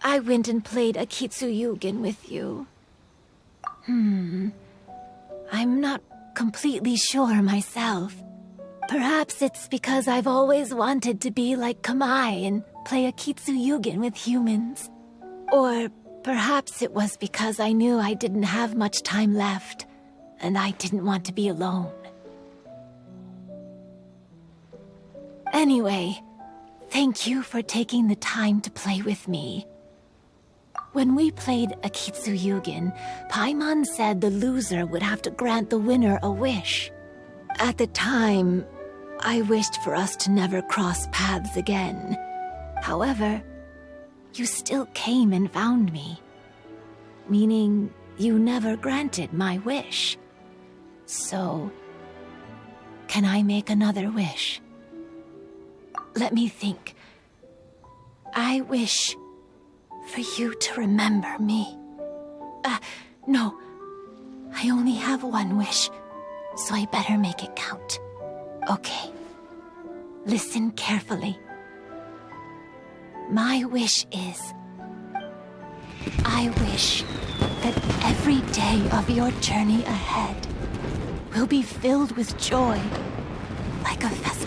I went and played Akitsu Yugen with you. I'm not completely sure myself. Perhaps it's because I've always wanted to be like Kamai and play Akitsu Yugen with humans. Or perhaps it was because I knew I didn't have much time left, and I didn't want to be alone. Anyway, thank you for taking the time to play with me. When we played Akitsu Yugen, Paimon said the loser would have to grant the winner a wish. At the time, I wished for us to never cross paths again. However, you still came and found me, meaning you never granted my wish. So, can I make another wish? Let me think. I wish for you to remember me. No. I only have one wish, so I better make it count. Okay. Listen carefully. My wish is, I wish that every day of your journey ahead will be filled with joy, like a festival.